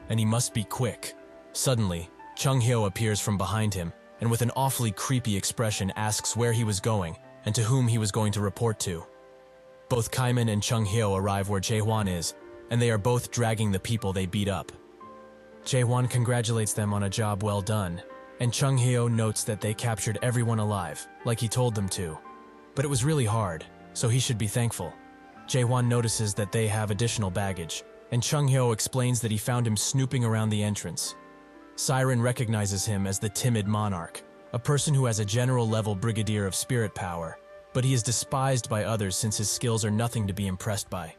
and he must be quick. Suddenly, Chung-hyo appears from behind him, and with an awfully creepy expression asks where he was going and to whom he was going to report to. Both Kaiman and Chung-hyo arrive where Jaehwan is, and they are both dragging the people they beat up. Jaehwan congratulates them on a job well done, and Chung-hyo notes that they captured everyone alive, like he told them to. But it was really hard, so he should be thankful. Jaehwan notices that they have additional baggage, and Chung-hyo explains that he found him snooping around the entrance. Siren recognizes him as the timid monarch, a person who has a general-level brigadier of spirit power, but he is despised by others since his skills are nothing to be impressed by.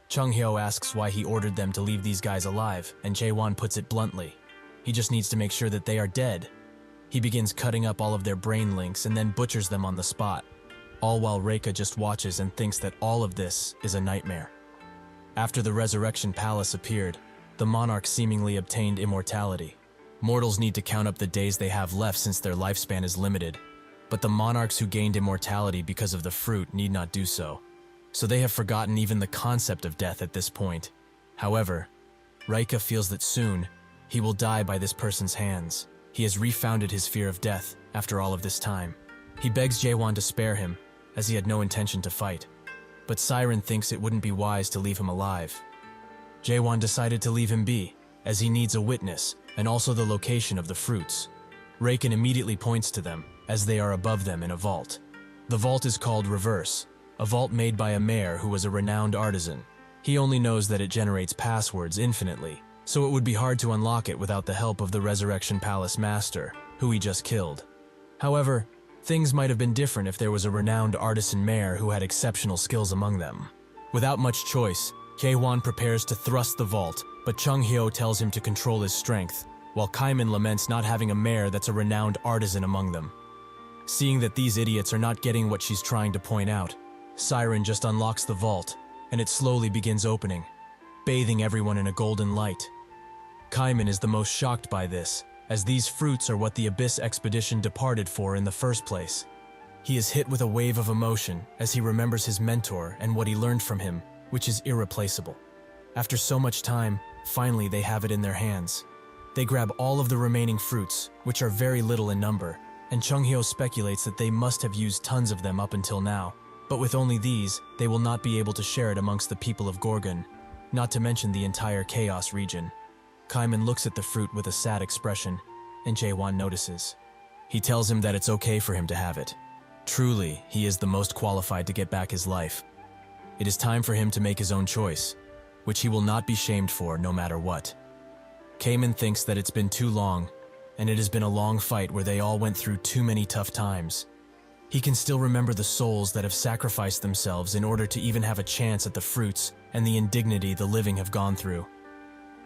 Chung-hyo asks why he ordered them to leave these guys alive, and Jaehwan puts it bluntly. He just needs to make sure that they are dead. He begins cutting up all of their brain links and then butchers them on the spot, all while Reika just watches and thinks that all of this is a nightmare. After the Resurrection Palace appeared, the monarch seemingly obtained immortality. Mortals need to count up the days they have left since their lifespan is limited, but the monarchs who gained immortality because of the fruit need not do so. So they have forgotten even the concept of death at this point. However, Reika feels that soon, he will die by this person's hands. He has refounded his fear of death after all of this time. He begs Jaehwan to spare him, as he had no intention to fight. But Siren thinks it wouldn't be wise to leave him alive. Jaehwan decided to leave him be, as he needs a witness, and also the location of the fruits. Reiken immediately points to them, as they are above them in a vault. The vault is called Reverse, a vault made by a mayor who was a renowned artisan. He only knows that it generates passwords infinitely, so it would be hard to unlock it without the help of the Resurrection Palace Master, who he just killed. However, things might have been different if there was a renowned artisan mayor who had exceptional skills among them. Without much choice, Jaehwan prepares to thrust the vault, but Chung-hyo tells him to control his strength, while Kaiman laments not having a mayor that's a renowned artisan among them. Seeing that these idiots are not getting what she's trying to point out, Siren just unlocks the vault, and it slowly begins opening, bathing everyone in a golden light. Kaiman is the most shocked by this, as these fruits are what the Abyss expedition departed for in the first place. He is hit with a wave of emotion as he remembers his mentor and what he learned from him, which is irreplaceable. After so much time, finally they have it in their hands. They grab all of the remaining fruits, which are very little in number, and Chung-hyo speculates that they must have used tons of them up until now. But with only these, they will not be able to share it amongst the people of Gorgon, not to mention the entire Chaos region. Kaiman looks at the fruit with a sad expression, and Jaehwan notices. He tells him that it's okay for him to have it. Truly, he is the most qualified to get back his life. It is time for him to make his own choice, which he will not be shamed for no matter what. Kaiman thinks that it's been too long, and it has been a long fight where they all went through too many tough times. He can still remember the souls that have sacrificed themselves in order to even have a chance at the fruits and the indignity the living have gone through.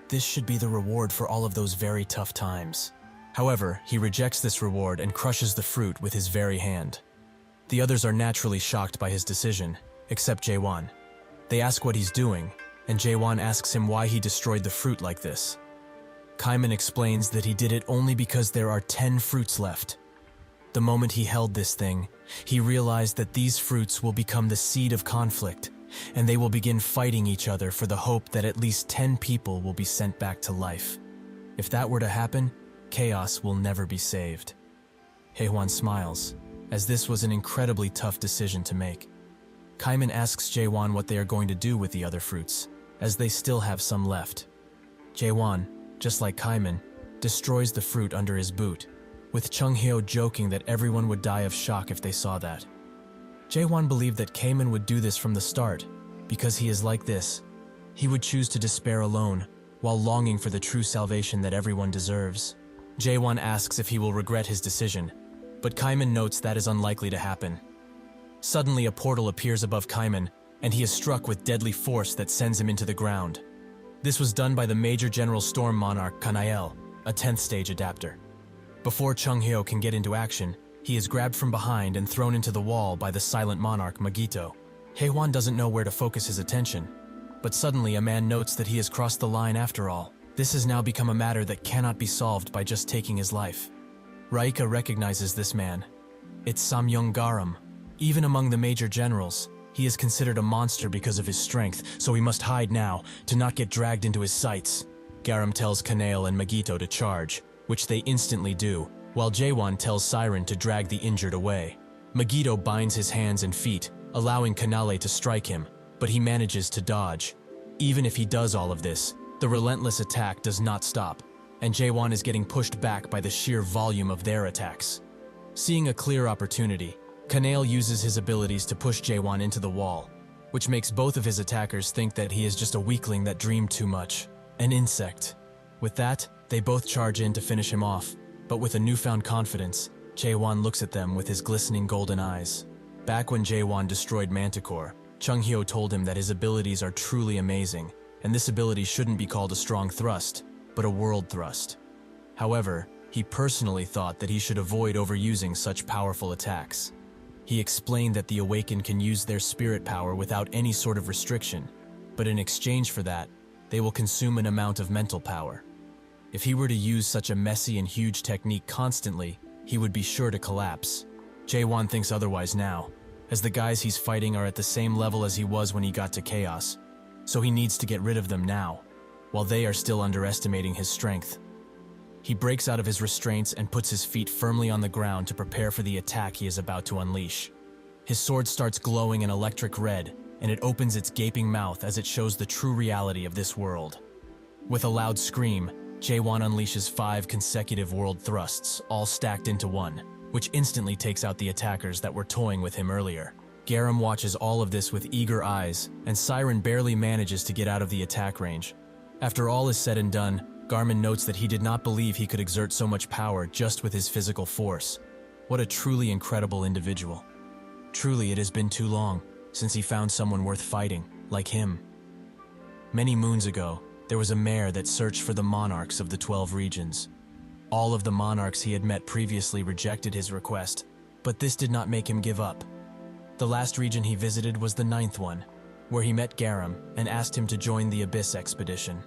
This should be the reward for all of those very tough times. However, he rejects this reward and crushes the fruit with his very hand. The others are naturally shocked by his decision, except Jaehwan. They ask what he's doing, and Jaehwan asks him why he destroyed the fruit like this. Kaiman explains that he did it only because there are 10 fruits left. The moment he held this thing, he realized that these fruits will become the seed of conflict, and they will begin fighting each other for the hope that at least 10 people will be sent back to life. If that were to happen, chaos will never be saved. Jaehwan smiles, as this was an incredibly tough decision to make. Kaiman asks Jaehwan what they are going to do with the other fruits, as they still have some left. Jaehwan, just like Kaiman, destroys the fruit under his boot, with Chung-hyo joking that everyone would die of shock if they saw that. Jaehwan believed that Kaiman would do this from the start, because he is like this. He would choose to despair alone, while longing for the true salvation that everyone deserves. Jaehwan asks if he will regret his decision, but Kaiman notes that is unlikely to happen. Suddenly a portal appears above Kaiman, and he is struck with deadly force that sends him into the ground. This was done by the Major General Storm Monarch Kanael, a 10th stage adapter. Before Chung-hyo can get into action, he is grabbed from behind and thrown into the wall by the silent monarch Magito. Jaehwan doesn't know where to focus his attention, but suddenly a man notes that he has crossed the line after all. This has now become a matter that cannot be solved by just taking his life. Raika recognizes this man. It's Samyong Garam. Even among the major generals, he is considered a monster because of his strength, so he must hide now to not get dragged into his sights. Garam tells Kanale and Magito to charge, which they instantly do, while Jaehwan tells Siren to drag the injured away. Magito binds his hands and feet, allowing Kanale to strike him, but he manages to dodge. Even if he does all of this, the relentless attack does not stop, and Jaehwan is getting pushed back by the sheer volume of their attacks. Seeing a clear opportunity, Kanale uses his abilities to push Jaehwan into the wall, which makes both of his attackers think that he is just a weakling that dreamed too much, an insect. With that, they both charge in to finish him off, but with a newfound confidence, Jaehwan looks at them with his glistening golden eyes. Back when Jaehwan destroyed Manticore, Chunghyo told him that his abilities are truly amazing, and this ability shouldn't be called a strong thrust, but a world thrust. However, he personally thought that he should avoid overusing such powerful attacks. He explained that the Awakened can use their spirit power without any sort of restriction, but in exchange for that, they will consume an amount of mental power. If he were to use such a messy and huge technique constantly, he would be sure to collapse. Jaehwan thinks otherwise now, as the guys he's fighting are at the same level as he was when he got to Chaos, so he needs to get rid of them now, while they are still underestimating his strength. He breaks out of his restraints and puts his feet firmly on the ground to prepare for the attack he is about to unleash. His sword starts glowing an electric red, and it opens its gaping mouth as it shows the true reality of this world. With a loud scream, Jaehwan unleashes 5 consecutive world thrusts, all stacked into one, which instantly takes out the attackers that were toying with him earlier. Garam watches all of this with eager eyes, and Siren barely manages to get out of the attack range. After all is said and done, Garmin notes that he did not believe he could exert so much power just with his physical force. What a truly incredible individual. Truly, it has been too long since he found someone worth fighting, like him. Many moons ago, there was a mayor that searched for the monarchs of the 12 regions. All of the monarchs he had met previously rejected his request, but this did not make him give up. The last region he visited was the 9th one, where he met Garam and asked him to join the Abyss expedition.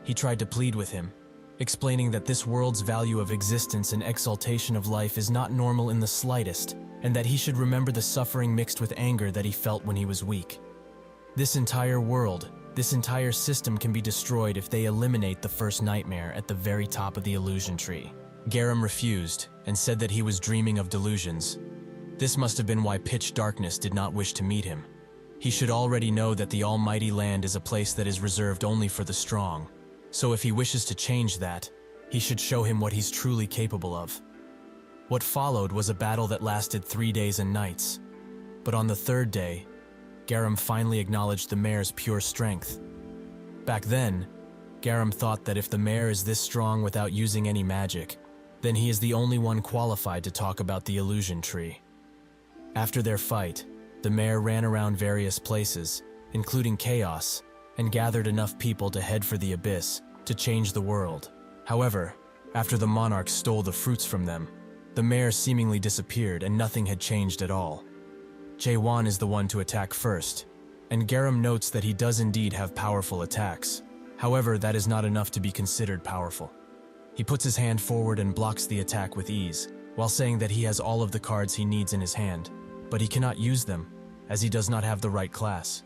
He tried to plead with him, explaining that this world's value of existence and exaltation of life is not normal in the slightest, and that he should remember the suffering mixed with anger that he felt when he was weak. This entire world, this entire system can be destroyed if they eliminate the first nightmare at the very top of the illusion tree. Garam refused and said that he was dreaming of delusions. This must have been why pitch darkness did not wish to meet him. He should already know that the almighty land is a place that is reserved only for the strong. So if he wishes to change that, he should show him what he's truly capable of. What followed was a battle that lasted 3 days and nights. But on the 3rd day, Garam finally acknowledged the mayor's pure strength. Back then, Garam thought that if the mayor is this strong without using any magic, then he is the only one qualified to talk about the illusion tree. After their fight, the mayor ran around various places, including Chaos, and gathered enough people to head for the Abyss to change the world. However, after the monarchs stole the fruits from them, the mayor seemingly disappeared and nothing had changed at all. Jaehwan is the one to attack first, and Garam notes that he does indeed have powerful attacks. However, that is not enough to be considered powerful. He puts his hand forward and blocks the attack with ease, while saying that he has all of the cards he needs in his hand, but he cannot use them, as he does not have the right class.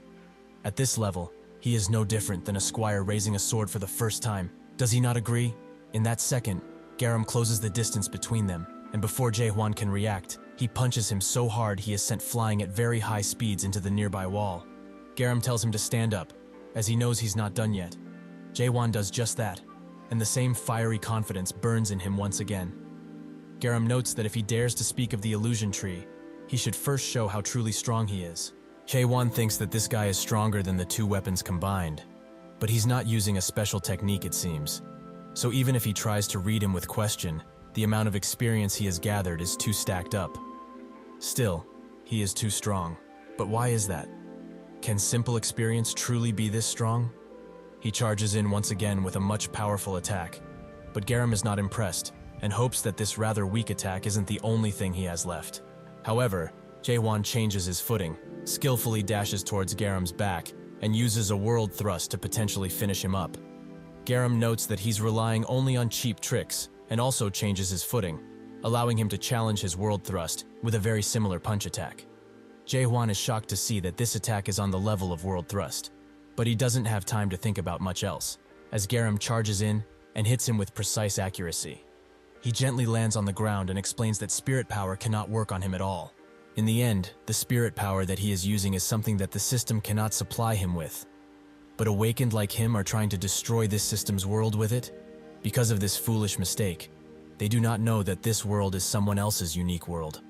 At this level, he is no different than a squire raising a sword for the first time. Does he not agree? In that second, Garam closes the distance between them, and before Jaehwan can react, he punches him so hard he is sent flying at very high speeds into the nearby wall. Garam tells him to stand up, as he knows he's not done yet. Jaehwan does just that, and the same fiery confidence burns in him once again. Garam notes that if he dares to speak of the illusion tree, he should first show how truly strong he is. Jaehwan thinks that this guy is stronger than the 2 weapons combined, but he's not using a special technique, it seems. So even if he tries to read him with question, the amount of experience he has gathered is too stacked up. Still, he is too strong. But why is that? Can simple experience truly be this strong? He charges in once again with a much powerful attack, but Garam is not impressed and hopes that this rather weak attack isn't the only thing he has left. However, Jaehwan changes his footing, skillfully dashes towards Garam's back, and uses a world thrust to potentially finish him up. Garam notes that he's relying only on cheap tricks and also changes his footing, allowing him to challenge his world thrust with a very similar punch attack. Jaehwan is shocked to see that this attack is on the level of world thrust, but he doesn't have time to think about much else. as Garam charges in and hits him with precise accuracy. He gently lands on the ground and explains that spirit power cannot work on him at all. In the end, the spirit power that he is using is something that the system cannot supply him with. But awakened like him are trying to destroy this system's world with it. Because of this foolish mistake, they do not know that this world is someone else's unique world.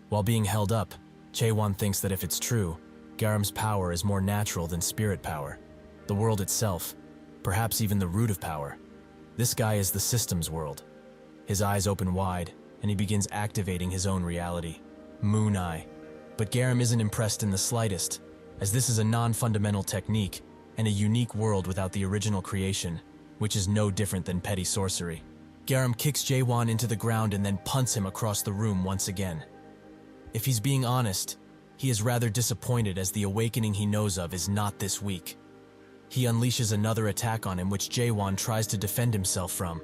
While being held up, Jaehwan thinks that if it's true, Garam's power is more natural than spirit power. The world itself, perhaps even the root of power. This guy is the system's world. His eyes open wide, and he begins activating his own reality. Moon Eye. But Garam isn't impressed in the slightest, as this is a non-fundamental technique and a unique world without the original creation, which is no different than petty sorcery. Garam kicks Jaehwan into the ground and then punts him across the room once again. If he's being honest, he is rather disappointed as the awakening he knows of is not this weak. He unleashes another attack on him which Jaehwan tries to defend himself from.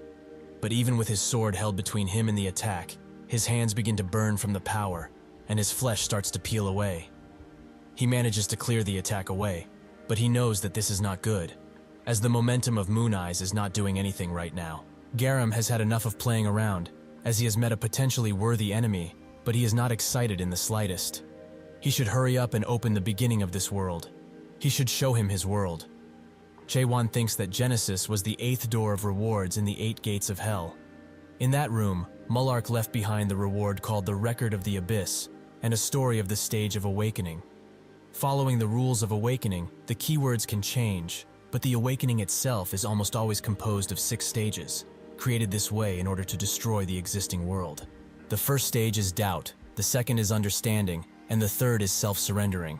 But even with his sword held between him and the attack, his hands begin to burn from the power, and his flesh starts to peel away. He manages to clear the attack away, but he knows that this is not good, as the momentum of Moon Eyes is not doing anything right now. Garam has had enough of playing around, as he has met a potentially worthy enemy, but he is not excited in the slightest. He should hurry up and open the beginning of this world. He should show him his world. Jaehwan thinks that Genesis was the 8th door of rewards in the 8 gates of hell. In that room, Mullark left behind the reward called the Record of the Abyss, and a story of the stage of awakening. Following the rules of awakening, the keywords can change, but the awakening itself is almost always composed of 6 stages, created this way in order to destroy the existing world. The first stage is doubt, the second is understanding, and the third is self-surrendering.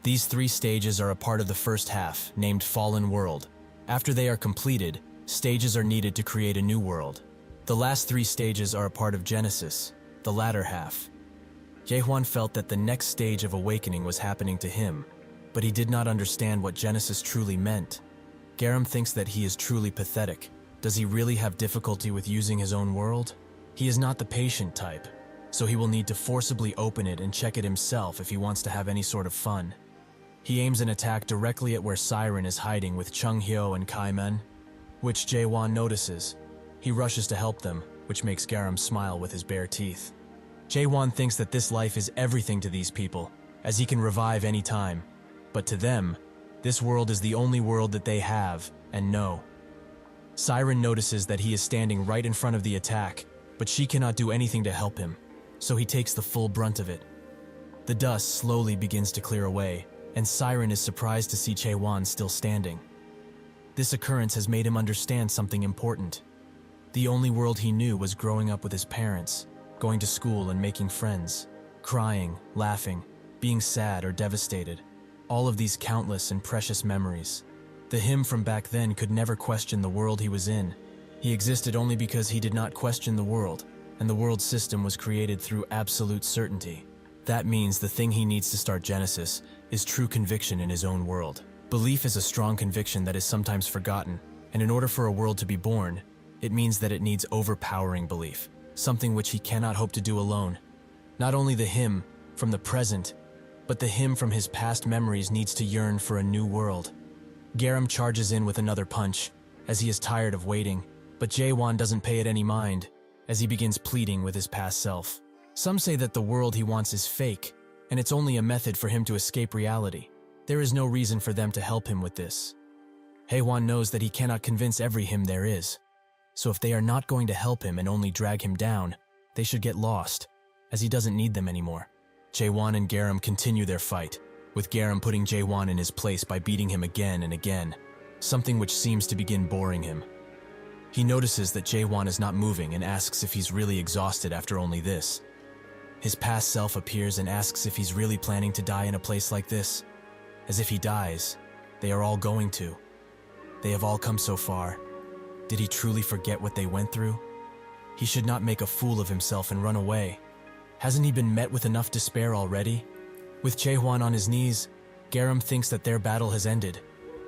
These 3 stages are a part of the first half, named Fallen World. After they are completed, stages are needed to create a new world. The last 3 stages are a part of Genesis, the latter half. Jaehwan felt that the next stage of awakening was happening to him, but he did not understand what Genesis truly meant. Garam thinks that he is truly pathetic. Does he really have difficulty with using his own world? He is not the patient type, so he will need to forcibly open it and check it himself if he wants to have any sort of fun. He aims an attack directly at where Siren is hiding with Chunghyo and Kaiman, which Jaehwan notices. He rushes to help them, which makes Garam smile with his bare teeth. Jaehwan thinks that this life is everything to these people, as he can revive any time. But to them, this world is the only world that they have and know. Siren notices that he is standing right in front of the attack, but she cannot do anything to help him, so he takes the full brunt of it. The dust slowly begins to clear away, and Siren is surprised to see Jaehwan still standing. This occurrence has made him understand something important. The only world he knew was growing up with his parents, going to school and making friends, crying, laughing, being sad or devastated. All of these countless and precious memories. The him from back then could never question the world he was in. He existed only because he did not question the world, and the world system was created through absolute certainty. That means the thing he needs to start Genesis is true conviction in his own world. Belief is a strong conviction that is sometimes forgotten, and in order for a world to be born, it means that it needs overpowering belief, something which he cannot hope to do alone. Not only the him from the present, but the him from his past memories needs to yearn for a new world. Garam charges in with another punch, as he is tired of waiting, but Jaehwan doesn't pay it any mind, as he begins pleading with his past self. Some say that the world he wants is fake, and it's only a method for him to escape reality. There is no reason for them to help him with this. Jaehwan knows that he cannot convince every him there is, so if they are not going to help him and only drag him down, they should get lost, as he doesn't need them anymore. Jaehwan and Garam continue their fight, with Garam putting Jaehwan in his place by beating him again and again, something which seems to begin boring him. He notices that Jaehwan is not moving and asks if he's really exhausted after only this. His past self appears and asks if he's really planning to die in a place like this. As if he dies, they are all going to. They have all come so far. Did he truly forget what they went through? He should not make a fool of himself and run away. Hasn't he been met with enough despair already? With Jaehwan on his knees, Garam thinks that their battle has ended.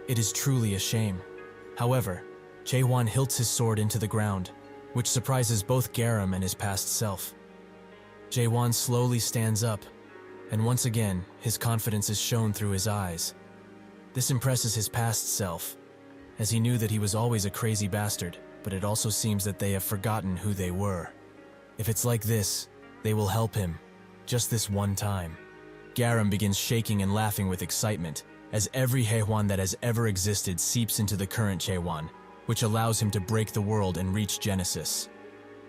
It is truly a shame. However, Jaehwan hilts his sword into the ground, which surprises both Garam and his past self. Jaehwan slowly stands up, and once again, his confidence is shown through his eyes. This impresses his past self, as he knew that he was always a crazy bastard, but it also seems that they have forgotten who they were. If it's like this, they will help him, just this one time. Garam begins shaking and laughing with excitement, as every Jaehwan that has ever existed seeps into the current Jaehwan, which allows him to break the world and reach Genesis.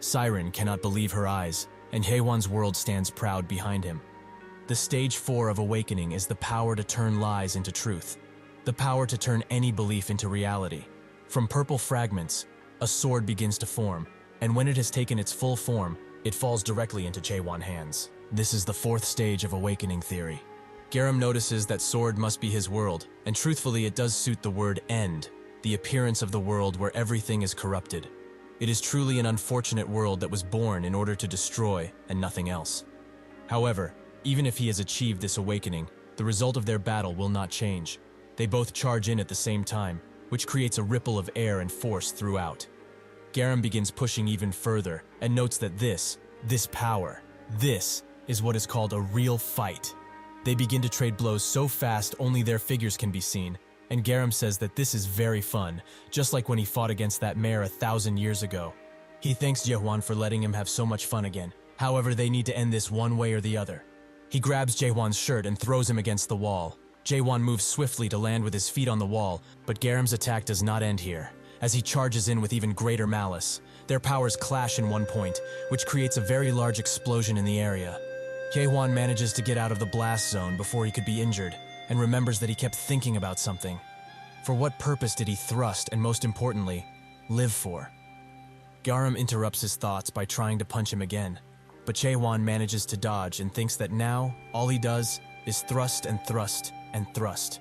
Siren cannot believe her eyes, and Jaehwan's world stands proud behind him. The stage 4 of awakening is the power to turn lies into truth, the power to turn any belief into reality. From purple fragments, a sword begins to form, and when it has taken its full form, it falls directly into Jaehwan hands. This is the 4th stage of awakening theory. Garam notices that sword must be his world, and truthfully it does suit the word end, the appearance of the world where everything is corrupted. It is truly an unfortunate world that was born in order to destroy and nothing else. However, even if he has achieved this awakening, the result of their battle will not change. They both charge in at the same time, which creates a ripple of air and force throughout. Garam begins pushing even further and notes that this power, this is what is called a real fight. They begin to trade blows so fast only their figures can be seen, and Garam says that this is very fun, just like when he fought against that mare 1,000 years ago. He thanks Jaehwan for letting him have so much fun again. However, they need to end this one way or the other. He grabs Jaehwan's shirt and throws him against the wall. Jaehwan moves swiftly to land with his feet on the wall, but Garam's attack does not end here, as he charges in with even greater malice. Their powers clash in one point, which creates a very large explosion in the area. Jaehwan manages to get out of the blast zone before he could be injured, and remembers that he kept thinking about something. For what purpose did he thrust, and most importantly, live for? Garam interrupts his thoughts by trying to punch him again, but Jaehwan manages to dodge and thinks that now all he does is thrust and thrust and thrust.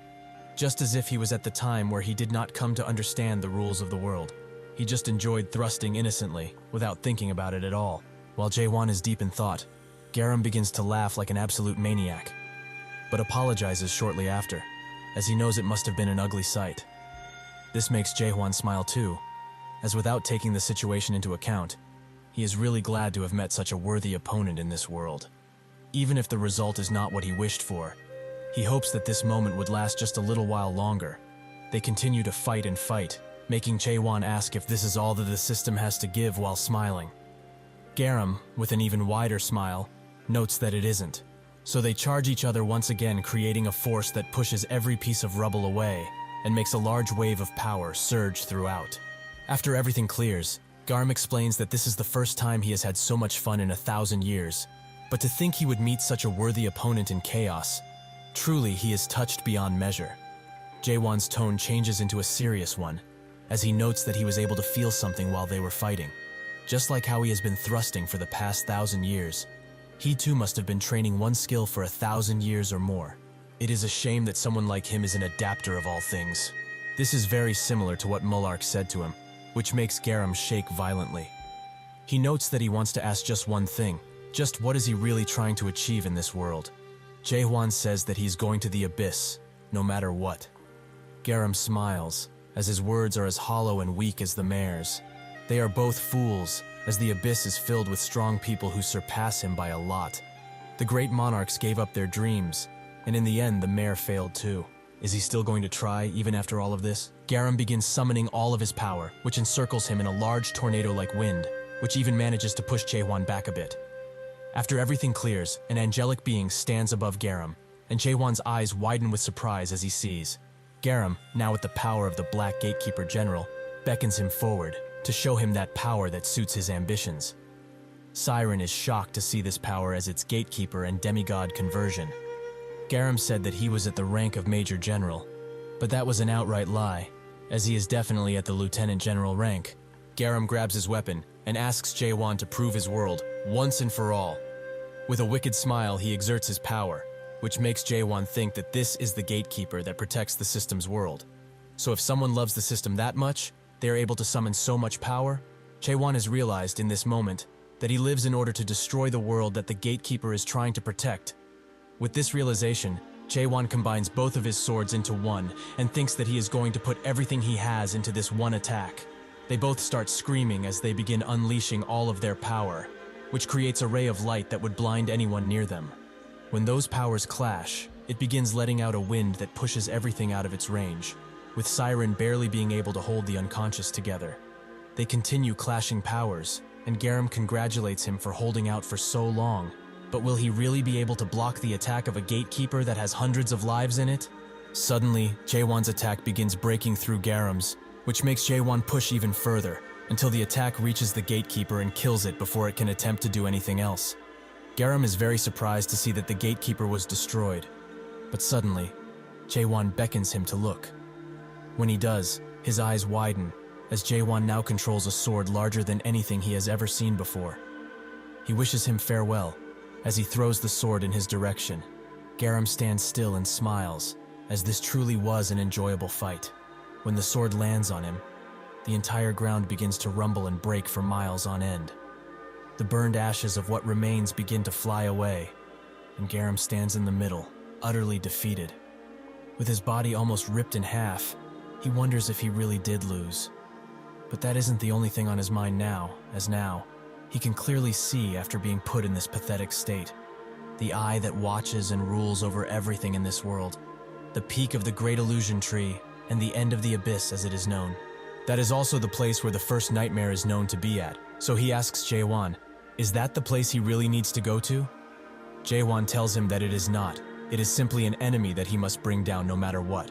Just as if he was at the time where he did not come to understand the rules of the world. He just enjoyed thrusting innocently, without thinking about it at all. While Jaehwan is deep in thought, Garam begins to laugh like an absolute maniac, but apologizes shortly after, as he knows it must have been an ugly sight. This makes Jaehwan smile too, as without taking the situation into account, he is really glad to have met such a worthy opponent in this world. Even if the result is not what he wished for, he hopes that this moment would last just a little while longer. They continue to fight and fight, making Jaehwan ask if this is all that the system has to give while smiling. Garam, with an even wider smile, notes that it isn't. So they charge each other once again, creating a force that pushes every piece of rubble away and makes a large wave of power surge throughout. After everything clears, Garam explains that this is the first time he has had so much fun in 1,000 years, but to think he would meet such a worthy opponent in chaos, truly he is touched beyond measure. Jaehwan's tone changes into a serious one, as he notes that he was able to feel something while they were fighting. Just like how he has been thrusting for the past 1,000 years, he too must have been training one skill for 1,000 years or more. It is a shame that someone like him is an adapter of all things. This is very similar to what Mullark said to him, which makes Garam shake violently. He notes that he wants to ask just one thing, just what is he really trying to achieve in this world? Jaehwan says that he's going to the abyss, no matter what. Garam smiles, as his words are as hollow and weak as the mare's. They are both fools, as the abyss is filled with strong people who surpass him by a lot. The great monarchs gave up their dreams, and in the end the mare failed too. Is he still going to try, even after all of this? Garam begins summoning all of his power, which encircles him in a large tornado-like wind, which even manages to push Jaehwan back a bit. After everything clears, an angelic being stands above Garam, and Jaehwan's eyes widen with surprise as he sees. Garam, now with the power of the Black Gatekeeper General, beckons him forward to show him that power that suits his ambitions. Siren is shocked to see this power as its gatekeeper and demigod conversion. Garam said that he was at the rank of Major General, but that was an outright lie, as he is definitely at the Lieutenant General rank. Garam grabs his weapon and asks Jaehwan to prove his world, once and for all. With a wicked smile, he exerts his power, which makes Jaehwan think that this is the gatekeeper that protects the system's world. So if someone loves the system that much, they are able to summon so much power. Jaehwan has realized in this moment that he lives in order to destroy the world that the gatekeeper is trying to protect. With this realization, Jaehwan combines both of his swords into one and thinks that he is going to put everything he has into this one attack. They both start screaming as they begin unleashing all of their power, which creates a ray of light that would blind anyone near them. When those powers clash, it begins letting out a wind that pushes everything out of its range. with Siren barely being able to hold the unconscious together. They continue clashing powers, and Garam congratulates him for holding out for so long. But will he really be able to block the attack of a gatekeeper that has hundreds of lives in it? Suddenly, Jaehwan's attack begins breaking through Garam's, which makes Jaehwan push even further, until the attack reaches the gatekeeper and kills it before it can attempt to do anything else. Garam is very surprised to see that the gatekeeper was destroyed. But suddenly, Jaehwan beckons him to look. When he does, his eyes widen, as Jaehwan now controls a sword larger than anything he has ever seen before. He wishes him farewell. As he throws the sword in his direction, Garam stands still and smiles, as this truly was an enjoyable fight. When the sword lands on him, the entire ground begins to rumble and break for miles on end. The burned ashes of what remains begin to fly away, and Garam stands in the middle, utterly defeated. With his body almost ripped in half, he wonders if he really did lose. But that isn't the only thing on his mind now, as now, he can clearly see after being put in this pathetic state. The eye that watches and rules over everything in this world. The peak of the Great Illusion Tree, and the end of the abyss as it is known. That is also the place where the first nightmare is known to be at. So he asks Jaehwan, is that the place he really needs to go to? Jaehwan tells him that it is not. It is simply an enemy that he must bring down no matter what.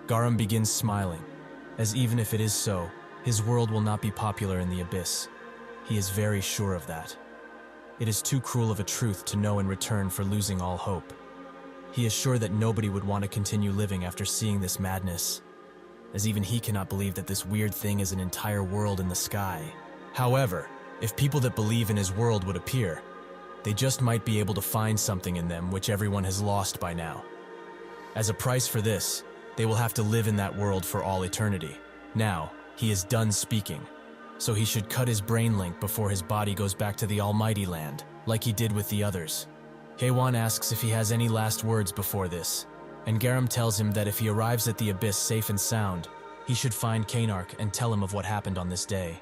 Garam begins smiling, as even if it is so, his world will not be popular in the abyss. He is very sure of that. It is too cruel of a truth to know in return for losing all hope. He is sure that nobody would want to continue living after seeing this madness, as even he cannot believe that this weird thing is an entire world in the sky. However, if people that believe in his world would appear, they just might be able to find something in them which everyone has lost by now. As a price for this, they will have to live in that world for all eternity. Now, he is done speaking, so he should cut his brain link before his body goes back to the Almighty Land, like he did with the others. Jaehwan asks if he has any last words before this, and Garam tells him that if he arrives at the abyss safe and sound, he should find Cainarch and tell him of what happened on this day.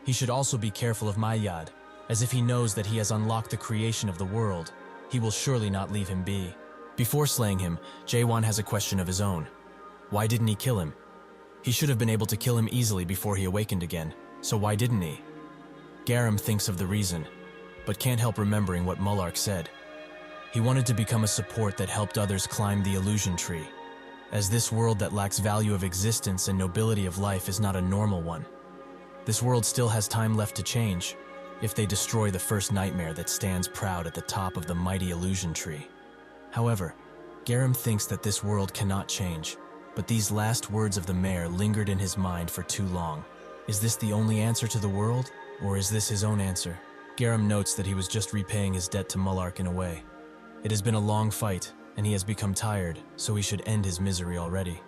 He should also be careful of Mayad, as if he knows that he has unlocked the creation of the world, he will surely not leave him be. Before slaying him, Jaehwan has a question of his own. Why didn't he kill him? He should have been able to kill him easily before he awakened again, so why didn't he? Garam thinks of the reason, but can't help remembering what Mullark said. He wanted to become a support that helped others climb the illusion tree, as this world that lacks value of existence and nobility of life is not a normal one. This world still has time left to change, if they destroy the first nightmare that stands proud at the top of the mighty illusion tree. However, Garam thinks that this world cannot change, but these last words of the mayor lingered in his mind for too long. Is this the only answer to the world, or is this his own answer? Garam notes that he was just repaying his debt to Mullark in a way. It has been a long fight, and he has become tired, so he should end his misery already.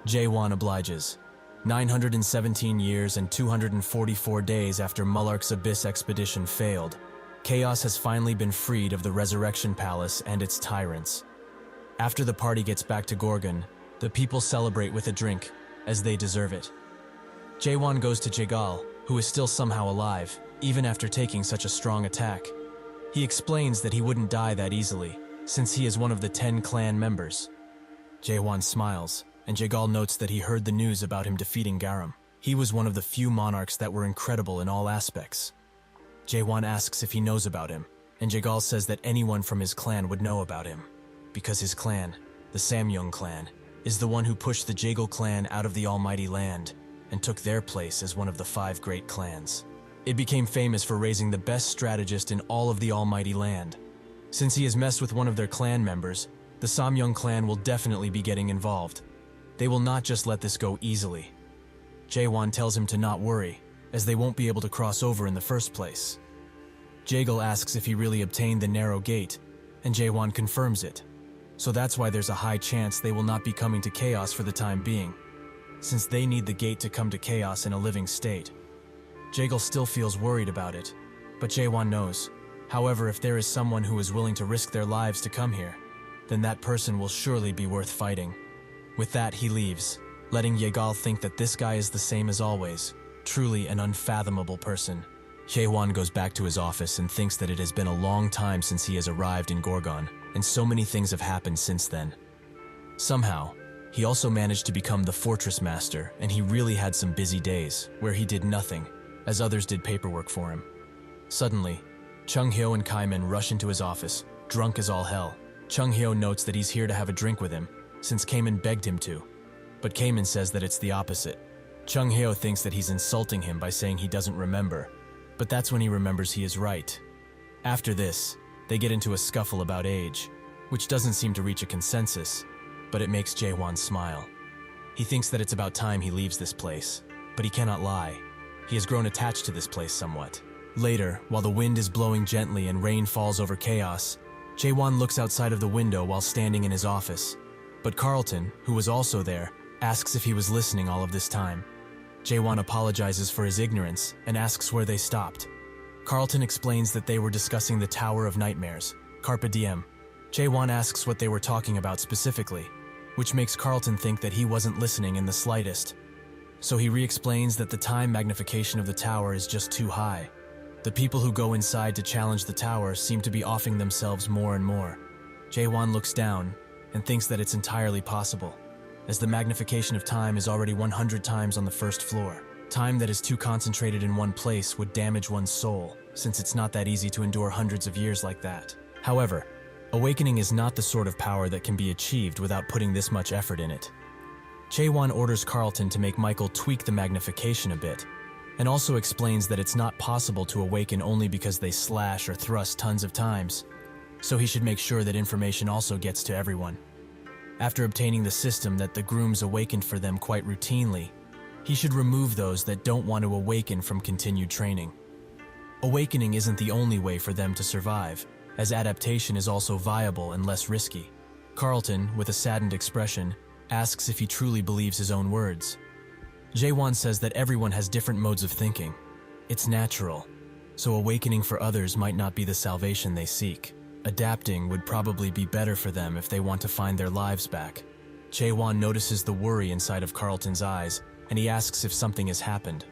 Jaehwan obliges. 917 years and 244 days after Mullark's Abyss expedition failed, Chaos has finally been freed of the Resurrection Palace and its tyrants. After the party gets back to Gorgon, the people celebrate with a drink, as they deserve it. Jaehwan goes to Jegal, who is still somehow alive, even after taking such a strong attack. He explains that he wouldn't die that easily, since he is one of the 10 clan members. Jaehwan smiles, and Jegal notes that he heard the news about him defeating Garam. He was one of the few monarchs that were incredible in all aspects. Jaehwan asks if he knows about him, and Jegal says that anyone from his clan would know about him, because his clan, the Samyung clan, is the one who pushed the Jegal clan out of the Almighty Land and took their place as one of the 5 great clans. It became famous for raising the best strategist in all of the Almighty Land. Since he has messed with one of their clan members, the Samyung clan will definitely be getting involved. They will not just let this go easily. Jaehwan tells him to not worry, as they won't be able to cross over in the first place. Jegal asks if he really obtained the narrow gate, and Jaehwan confirms it. So that's why there's a high chance they will not be coming to Chaos for the time being, since they need the gate to come to Chaos in a living state. Jegal still feels worried about it, but Jaehwan knows. However, if there is someone who is willing to risk their lives to come here, then that person will surely be worth fighting. With that, he leaves, letting Jegal think that this guy is the same as always, truly an unfathomable person. Jaehwan goes back to his office and thinks that it has been a long time since he has arrived in Gorgon, and so many things have happened since then. Somehow, He also managed to become the fortress master, and he really had some busy days where he did nothing, as others did paperwork for him. Suddenly, Chung-hyo and Kaiman rush into his office, drunk as all hell. Chung-hyo notes that he's here to have a drink with him, since Kaiman begged him to. But Kaiman says that it's the opposite. Chung-hyo thinks that he's insulting him by saying he doesn't remember, but that's when he remembers he is right. After this, they get into a scuffle about age, which doesn't seem to reach a consensus, but it makes Jaehwan smile. He thinks that it's about time he leaves this place, but he cannot lie. He has grown attached to this place somewhat. Later, while the wind is blowing gently and rain falls over chaos, Jaehwan looks outside of the window while standing in his office. But Carlton, who was also there, asks if he was listening all of this time. Jaehwan apologizes for his ignorance and asks where they stopped. Carlton explains that they were discussing the Tower of Nightmares, Carpe Diem. Jaehwan asks what they were talking about specifically, which makes Carlton think that he wasn't listening in the slightest. So he re-explains that the time magnification of the tower is just too high. The people who go inside to challenge the tower seem to be offing themselves more and more. Jaehwan looks down and thinks that it's entirely possible, as the magnification of time is already 100 times on the first floor. Time that is too concentrated in one place would damage one's soul, since it's not that easy to endure hundreds of years like that. However, awakening is not the sort of power that can be achieved without putting this much effort in it. Jaehwan orders Carlton to make Michael tweak the magnification a bit, and also explains that it's not possible to awaken only because they slash or thrust tons of times, so he should make sure that information also gets to everyone. After obtaining the system that the grooms awakened for them quite routinely, he should remove those that don't want to awaken from continued training. Awakening isn't the only way for them to survive, as adaptation is also viable and less risky. Carlton, with a saddened expression, asks if he truly believes his own words. Jaehwan says that everyone has different modes of thinking. It's natural, so awakening for others might not be the salvation they seek. Adapting would probably be better for them if they want to find their lives back. Jaehwan notices the worry inside of Carlton's eyes, and he asks if something has happened.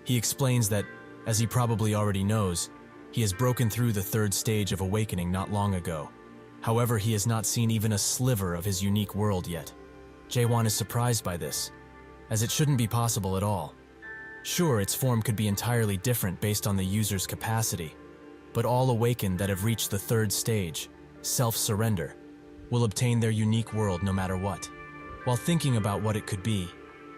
He explains that, as he probably already knows, he has broken through the third stage of awakening not long ago. However, he has not seen even a sliver of his unique world yet. Jaehwan is surprised by this, as it shouldn't be possible at all. Sure, its form could be entirely different based on the user's capacity, but all awakened that have reached the third stage, self-surrender, will obtain their unique world no matter what. While thinking about what it could be,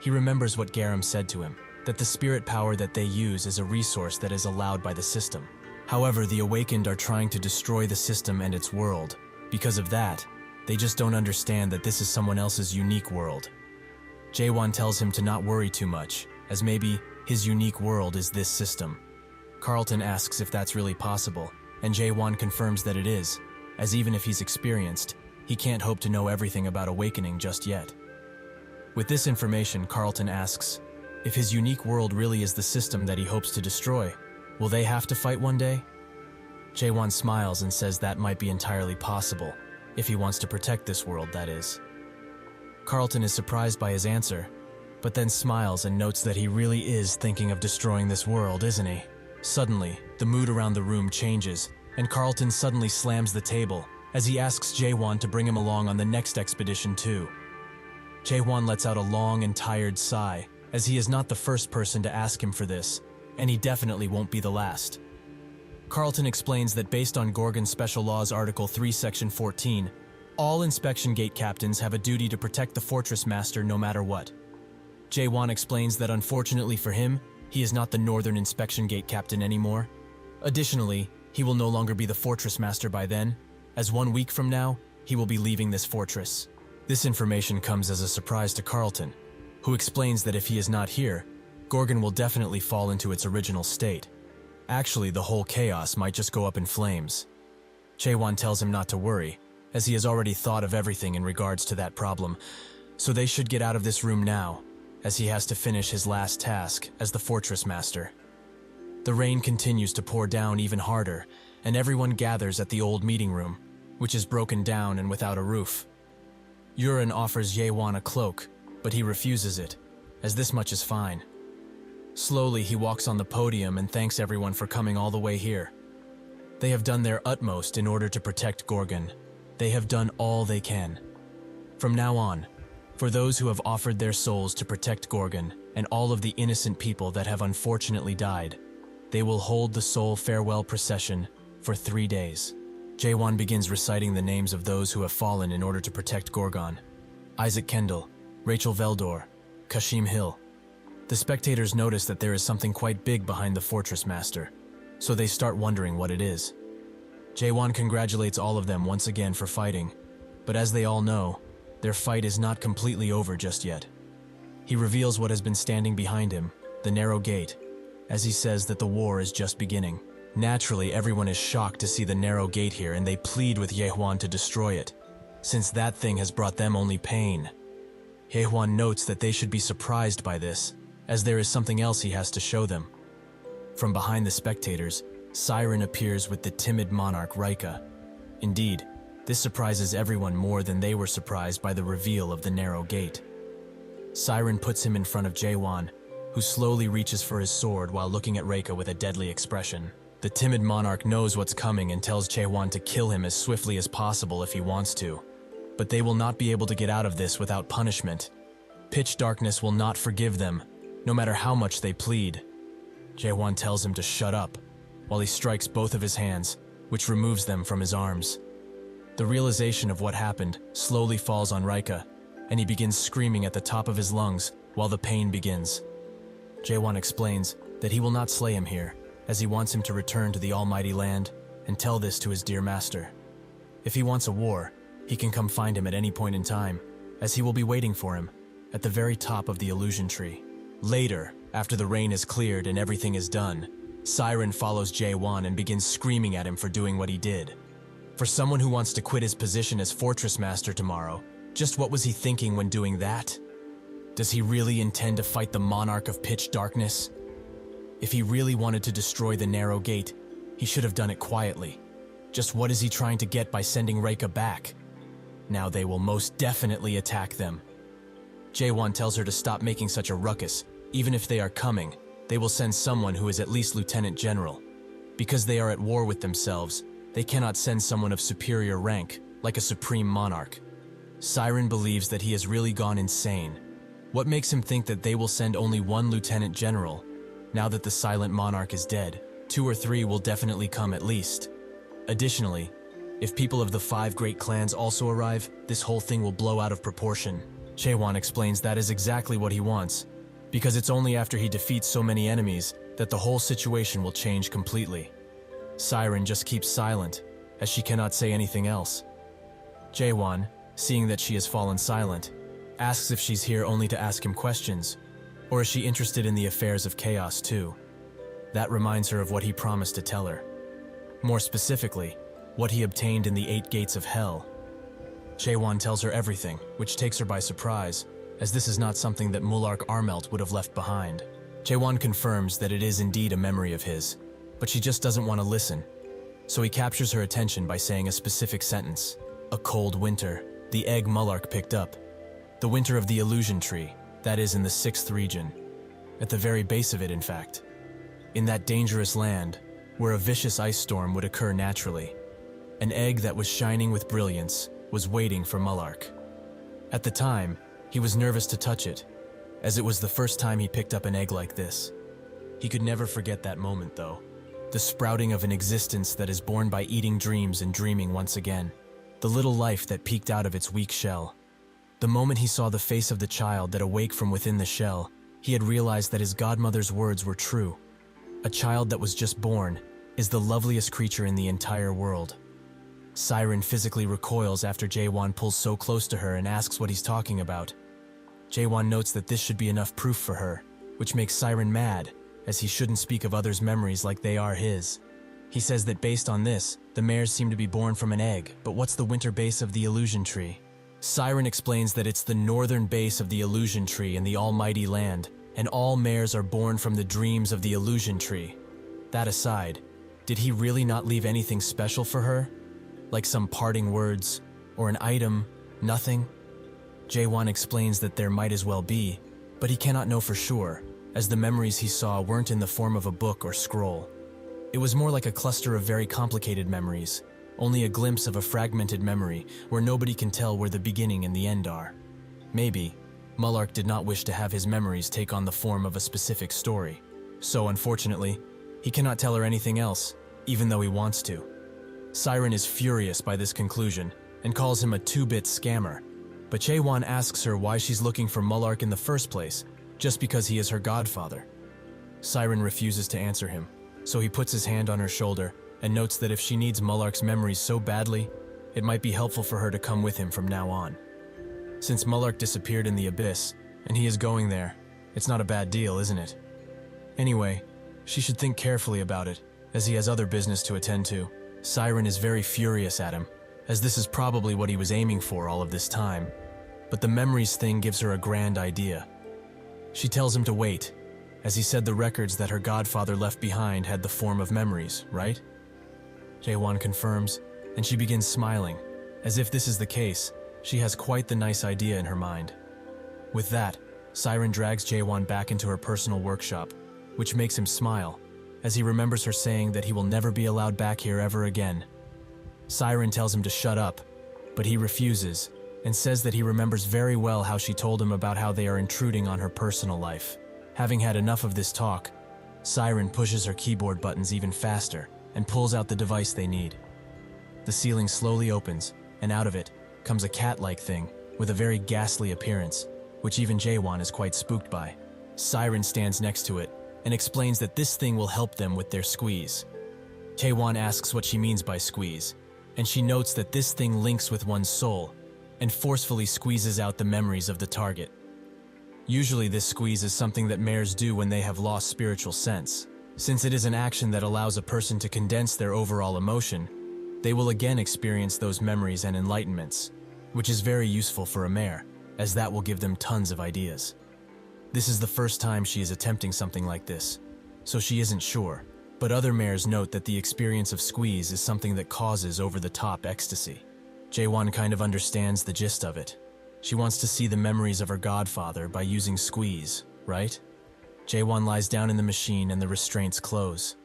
he remembers what Garam said to him, that the spirit power that they use is a resource that is allowed by the system. However, the awakened are trying to destroy the system and its world. Because of that, they just don't understand that this is someone else's unique world. Jaehwan tells him to not worry too much, as maybe his unique world is this system. Carlton asks if that's really possible, and Jaehwan confirms that it is, as even if he's experienced, he can't hope to know everything about awakening just yet. With this information, Carlton asks, if his unique world really is the system that he hopes to destroy, will they have to fight one day? Jaehwan smiles and says that might be entirely possible, if he wants to protect this world, that is. Carlton is surprised by his answer, but then smiles and notes that he really is thinking of destroying this world, isn't he? Suddenly, the mood around the room changes, and Carlton suddenly slams the table, as he asks Jaehwan to bring him along on the next expedition too. Jaehwan lets out a long and tired sigh, as he is not the first person to ask him for this, and he definitely won't be the last. Carlton explains that based on Gorgon Special Laws Article 3 Section 14, all inspection gate captains have a duty to protect the fortress master no matter what. Jaehwan explains that unfortunately for him, he is not the Northern Inspection Gate captain anymore. Additionally, he will no longer be the fortress master by then, as 1 week from now, he will be leaving this fortress. This information comes as a surprise to Carlton, who explains that if he is not here, Gorgon will definitely fall into its original state. Actually, the whole chaos might just go up in flames. Jaehwan tells him not to worry, as he has already thought of everything in regards to that problem, so they should get out of this room now, as he has to finish his last task as the fortress master. The rain continues to pour down even harder, and everyone gathers at the old meeting room, which is broken down and without a roof. Yurin offers Jaehwan a cloak, but he refuses it, as this much is fine. Slowly, he walks on the podium and thanks everyone for coming all the way here. They have done their utmost in order to protect Gorgon. They have done all they can. From now on, For those who have offered their souls to protect Gorgon and all of the innocent people that have unfortunately died, they will hold the soul farewell procession for 3 days. Jaehwan begins reciting the names of those who have fallen in order to protect Gorgon. Isaac Kendall, Rachel Veldor, Kashim Hill. The spectators notice that there is something quite big behind the Fortress Master, so they start wondering what it is. Jaehwan congratulates all of them once again for fighting, but as they all know, their fight is not completely over just yet. He reveals what has been standing behind him, the narrow gate, as he says that the war is just beginning. Naturally, everyone is shocked to see the narrow gate here, and they plead with Jaehwan to destroy it, since that thing has brought them only pain. Jaehwan notes that they should be surprised by this, as there is something else he has to show them. From behind the spectators, Siren appears with the timid monarch Rika. Indeed, this surprises everyone more than they were surprised by the reveal of the narrow gate. Siren puts him in front of Jaehwan, who slowly reaches for his sword while looking at Rika with a deadly expression. The timid monarch knows what's coming and tells Jaehwan to kill him as swiftly as possible if he wants to. But they will not be able to get out of this without punishment. Pitch darkness will not forgive them, no matter how much they plead. Jaehwan tells him to shut up, while he strikes both of his hands, which removes them from his arms. The realization of what happened slowly falls on Rika, and he begins screaming at the top of his lungs while the pain begins. Jaehwan explains that he will not slay him here, as he wants him to return to the almighty land and tell this to his dear master. If he wants a war, he can come find him at any point in time, as he will be waiting for him at the very top of the illusion tree. Later, after the rain is cleared and everything is done, Siren follows Jaehwan and begins screaming at him for doing what he did. For someone who wants to quit his position as Fortress Master tomorrow, just what was he thinking when doing that? Does he really intend to fight the Monarch of Pitch Darkness? If he really wanted to destroy the narrow gate, he should have done it quietly. Just what is he trying to get by sending Rika back? Now they will most definitely attack them. Jaehwan tells her to stop making such a ruckus. Even if they are coming, they will send someone who is at least Lieutenant General. Because they are at war with themselves, they cannot send someone of superior rank, like a supreme monarch. Siren believes that he has really gone insane. What makes him think that they will send only one Lieutenant General? Now that the silent monarch is dead, 2 or 3 will definitely come at least. Additionally, if people of the 5 great clans also arrive, this whole thing will blow out of proportion. Jaehwan explains that is exactly what he wants, because it's only after he defeats so many enemies that the whole situation will change completely. Siren just keeps silent, as she cannot say anything else. Jaehwan, seeing that she has fallen silent, asks if she's here only to ask him questions, or is she interested in the affairs of chaos too? That reminds her of what he promised to tell her. More specifically, what he obtained in the 8 gates of hell. Jaehwan tells her everything, which takes her by surprise, as this is not something that Mulark Armelt would have left behind. Jaehwan confirms that it is indeed a memory of his, but she just doesn't want to listen. So he captures her attention by saying a specific sentence. A cold winter, the egg Mulark picked up. The winter of the illusion tree, that is in the 6th region. At the very base of it, in fact. In that dangerous land, where a vicious ice storm would occur naturally. An egg that was shining with brilliance was waiting for Mulark. At the time, he was nervous to touch it, as it was the first time he picked up an egg like this. He could never forget that moment, though. The sprouting of an existence that is born by eating dreams and dreaming once again. The little life that peeked out of its weak shell. The moment he saw the face of the child that awake from within the shell, he had realized that his godmother's words were true. A child that was just born is the loveliest creature in the entire world. Siren physically recoils after Jaehwan pulls so close to her and asks what he's talking about. Jaehwan notes that this should be enough proof for her, which makes Siren mad, as he shouldn't speak of others' memories like they are his. He says that based on this, the mares seem to be born from an egg, but what's the winter base of the illusion tree? Siren explains that it's the northern base of the illusion tree in the almighty land, and all mares are born from the dreams of the illusion tree. That aside, did he really not leave anything special for her? Like some parting words, or an item, nothing? Jaehwan explains that there might as well be, but he cannot know for sure, as the memories he saw weren't in the form of a book or scroll. It was more like a cluster of very complicated memories, only a glimpse of a fragmented memory where nobody can tell where the beginning and the end are. Maybe, Mullark did not wish to have his memories take on the form of a specific story. So unfortunately, he cannot tell her anything else, even though he wants to. Siren is furious by this conclusion and calls him a two-bit scammer. But Jaehwan asks her why she's looking for Mullark in the first place, just because he is her godfather. Siren refuses to answer him, so he puts his hand on her shoulder and notes that if she needs Mullark's memories so badly, it might be helpful for her to come with him from now on. Since Mullark disappeared in the abyss, and he is going there, it's not a bad deal, isn't it? Anyway, she should think carefully about it, as he has other business to attend to. Siren is very furious at him, as this is probably what he was aiming for all of this time. But the memories thing gives her a grand idea. She tells him to wait, as he said the records that her godfather left behind had the form of memories, right? Jaehwan confirms, and she begins smiling. As if this is the case, she has quite the nice idea in her mind. With that, Siren drags Jaehwan back into her personal workshop, which makes him smile, as he remembers her saying that he will never be allowed back here ever again. Siren tells him to shut up, but he refuses, and says that he remembers very well how she told him about how they are intruding on her personal life. Having had enough of this talk, Siren pushes her keyboard buttons even faster and pulls out the device they need. The ceiling slowly opens, and out of it comes a cat-like thing with a very ghastly appearance, which even Jaehwan is quite spooked by. Siren stands next to it and explains that this thing will help them with their squeeze. Jaehwan asks what she means by squeeze, and she notes that this thing links with one's soul and forcefully squeezes out the memories of the target. Usually this squeeze is something that mares do when they have lost spiritual sense. Since it is an action that allows a person to condense their overall emotion, they will again experience those memories and enlightenments, which is very useful for a mare, as that will give them tons of ideas. This is the first time she is attempting something like this, so she isn't sure, but other mares note that the experience of squeeze is something that causes over-the-top ecstasy. Jaehwan kind of understands the gist of it. She wants to see the memories of her godfather by using squeeze, right? Jaehwan lies down in the machine and the restraints close.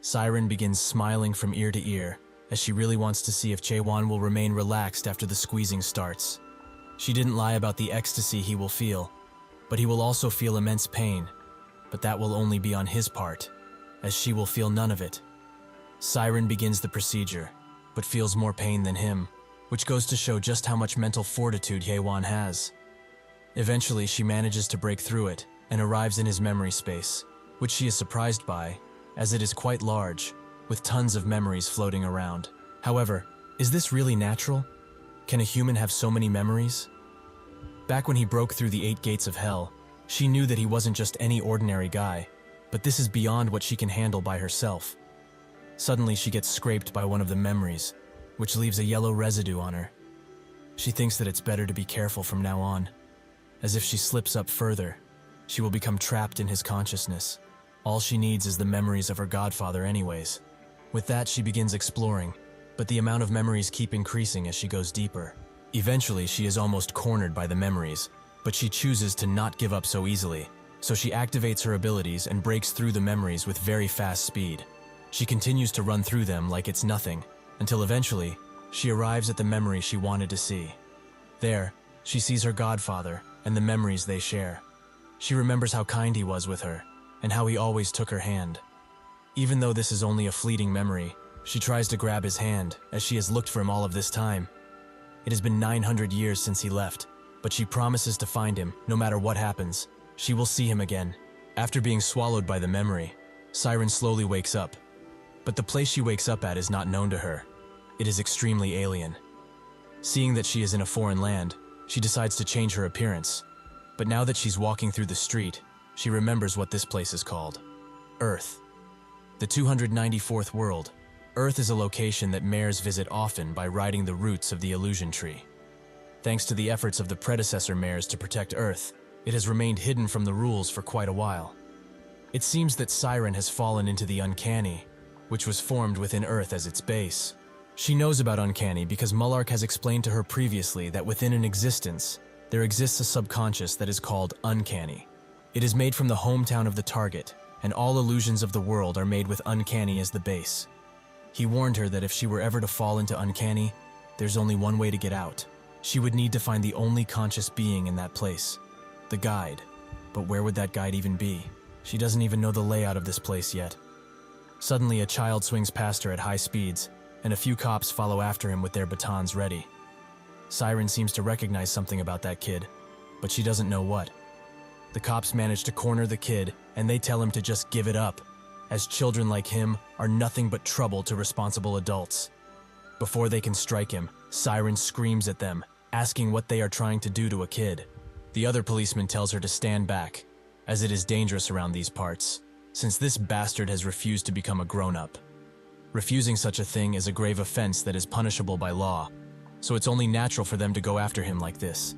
Siren begins smiling from ear to ear, as she really wants to see if Jaehwan will remain relaxed after the squeezing starts. She didn't lie about the ecstasy he will feel, but he will also feel immense pain, but that will only be on his part, as she will feel none of it. Siren begins the procedure, but feels more pain than him, which goes to show just how much mental fortitude Jaehwan has. Eventually, she manages to break through it and arrives in his memory space, which she is surprised by, as it is quite large, with tons of memories floating around. However, is this really natural? Can a human have so many memories? Back when he broke through the 8 gates of hell, she knew that he wasn't just any ordinary guy, but this is beyond what she can handle by herself. Suddenly, she gets scraped by one of the memories, which leaves a yellow residue on her. She thinks that it's better to be careful from now on, as if she slips up further, she will become trapped in his consciousness. All she needs is the memories of her godfather anyways. With that, she begins exploring, but the amount of memories keep increasing as she goes deeper. Eventually, she is almost cornered by the memories, but she chooses to not give up so easily, so she activates her abilities and breaks through the memories with very fast speed. She continues to run through them like it's nothing, until eventually, she arrives at the memory she wanted to see. There, she sees her godfather and the memories they share. She remembers how kind he was with her, and how he always took her hand. Even though this is only a fleeting memory, she tries to grab his hand, as she has looked for him all of this time. It has been 900 years since he left, but she promises to find him, no matter what happens. She will see him again. After being swallowed by the memory, Siren slowly wakes up. But the place she wakes up at is not known to her. It is extremely alien. Seeing that she is in a foreign land, she decides to change her appearance. But now that she's walking through the street, she remembers what this place is called. Earth. The 294th world. Earth is a location that mares visit often by riding the roots of the illusion tree. Thanks to the efforts of the predecessor mares to protect Earth, it has remained hidden from the rules for quite a while. It seems that Siren has fallen into the uncanny, which was formed within Earth as its base. She knows about uncanny because Mullark has explained to her previously that within an existence, there exists a subconscious that is called uncanny. It is made from the hometown of the target, and all illusions of the world are made with uncanny as the base. He warned her that if she were ever to fall into uncanny, there's only one way to get out. She would need to find the only conscious being in that place, the guide. But where would that guide even be? She doesn't even know the layout of this place yet. Suddenly, a child swings past her at high speeds, and a few cops follow after him with their batons ready. Siren seems to recognize something about that kid, but she doesn't know what. The cops manage to corner the kid, and they tell him to just give it up, as children like him are nothing but trouble to responsible adults. Before they can strike him, Siren screams at them, asking what they are trying to do to a kid. The other policeman tells her to stand back, as it is dangerous around these parts, since this bastard has refused to become a grown-up. Refusing such a thing is a grave offense that is punishable by law, so it's only natural for them to go after him like this.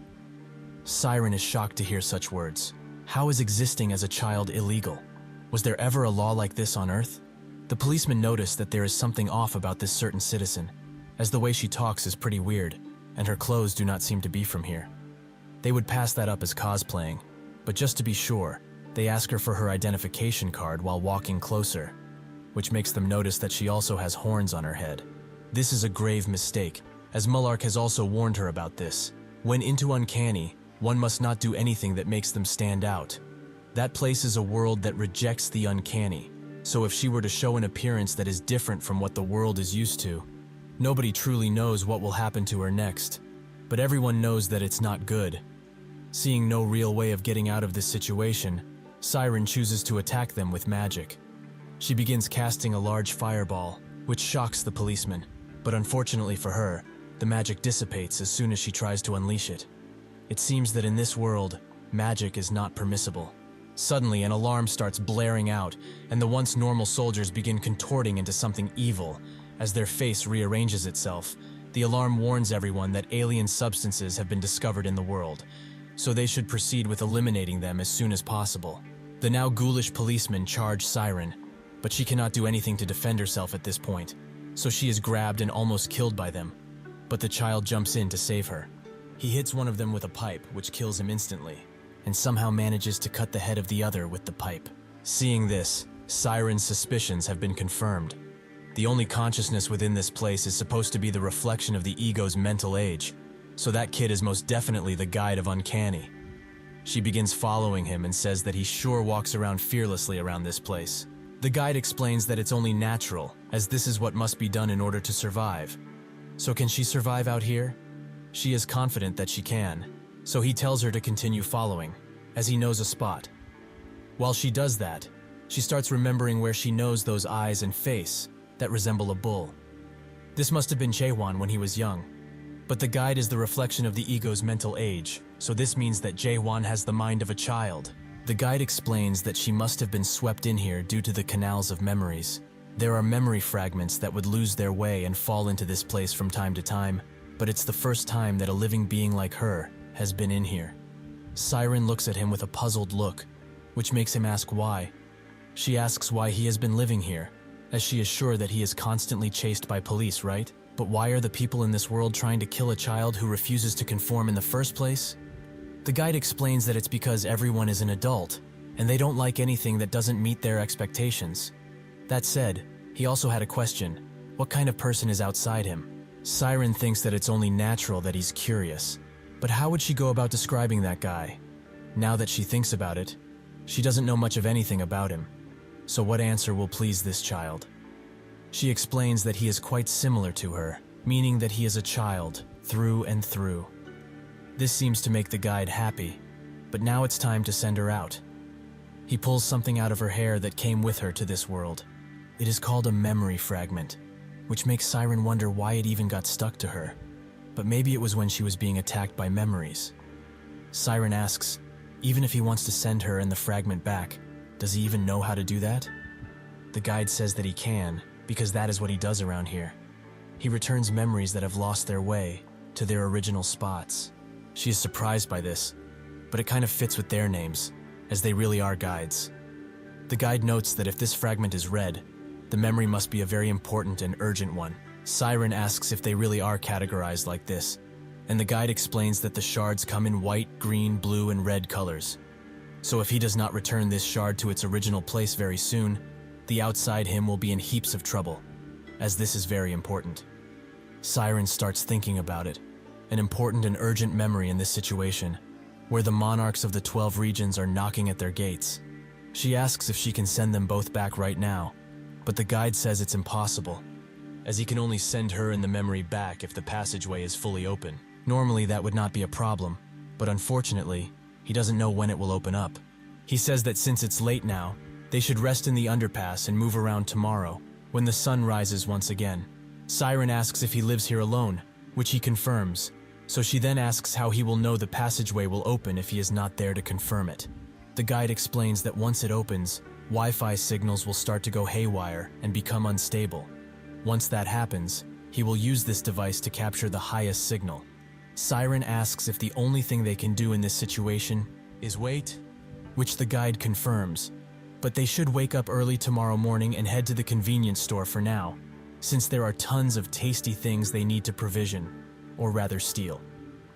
Siren is shocked to hear such words. How is existing as a child illegal? Was there ever a law like this on Earth? The policeman noticed that there is something off about this certain citizen, as the way she talks is pretty weird, and her clothes do not seem to be from here. They would pass that up as cosplaying, but just to be sure, they ask her for her identification card while walking closer, which makes them notice that she also has horns on her head. This is a grave mistake, as Mullark has also warned her about this. When into uncanny, one must not do anything that makes them stand out. That place is a world that rejects the uncanny, so if she were to show an appearance that is different from what the world is used to, nobody truly knows what will happen to her next, but everyone knows that it's not good. Seeing no real way of getting out of this situation, Siren chooses to attack them with magic. She begins casting a large fireball, which shocks the policeman, but unfortunately for her, the magic dissipates as soon as she tries to unleash it. It seems that in this world, magic is not permissible. Suddenly, an alarm starts blaring out, and the once normal soldiers begin contorting into something evil. As their face rearranges itself, the alarm warns everyone that alien substances have been discovered in the world, so they should proceed with eliminating them as soon as possible. The now ghoulish policemen charge Siren, but she cannot do anything to defend herself at this point, so she is grabbed and almost killed by them. But the child jumps in to save her. He hits one of them with a pipe, which kills him instantly, and somehow manages to cut the head of the other with the pipe. Seeing this, Siren's suspicions have been confirmed. The only consciousness within this place is supposed to be the reflection of the ego's mental age, so that kid is most definitely the guide of uncanny. She begins following him and says that he sure walks around fearlessly around this place. The guide explains that it's only natural, as this is what must be done in order to survive. So can she survive out here? She is confident that she can, so he tells her to continue following, as he knows a spot. While she does that, she starts remembering where she knows those eyes and face that resemble a bull. This must have been Jaehwan when he was young, but the guide is the reflection of the ego's mental age, so this means that Jaehwan has the mind of a child. The guide explains that she must have been swept in here due to the canals of memories. There are memory fragments that would lose their way and fall into this place from time to time, but it's the first time that a living being like her has been in here. Siren looks at him with a puzzled look, which makes him ask why. She asks why he has been living here, as she is sure that he is constantly chased by police, right? But why are the people in this world trying to kill a child who refuses to conform in the first place? The guide explains that it's because everyone is an adult, and they don't like anything that doesn't meet their expectations. That said, he also had a question. What kind of person is outside him? Siren thinks that it's only natural that he's curious. But how would she go about describing that guy? Now that she thinks about it, she doesn't know much of anything about him. So what answer will please this child? She explains that he is quite similar to her, meaning that he is a child, through and through. This seems to make the guide happy, but now it's time to send her out. He pulls something out of her hair that came with her to this world. It is called a memory fragment, which makes Siren wonder why it even got stuck to her. But maybe it was when she was being attacked by memories. Siren asks, even if he wants to send her and the fragment back, does he even know how to do that? The guide says that he can, because that is what he does around here. He returns memories that have lost their way to their original spots. She is surprised by this, but it kind of fits with their names, as they really are guides. The guide notes that if this fragment is read, the memory must be a very important and urgent one. Siren asks if they really are categorized like this, and the guide explains that the shards come in white, green, blue, and red colors. So if he does not return this shard to its original place very soon, the outside him will be in heaps of trouble, as this is very important. Siren starts thinking about it, an important and urgent memory in this situation, where the monarchs of the 12 regions are knocking at their gates. She asks if she can send them both back right now, but the guide says it's impossible, as he can only send her and the memory back if the passageway is fully open. Normally that would not be a problem, but unfortunately, he doesn't know when it will open up. He says that since it's late now, they should rest in the underpass and move around tomorrow, when the sun rises once again. Siren asks if he lives here alone, which he confirms, so she then asks how he will know the passageway will open if he is not there to confirm it. The guide explains that once it opens, Wi-Fi signals will start to go haywire and become unstable. Once that happens, he will use this device to capture the highest signal. Siren asks if the only thing they can do in this situation is wait, which the guide confirms, but they should wake up early tomorrow morning and head to the convenience store for now, since there are tons of tasty things they need to provision, or rather steal.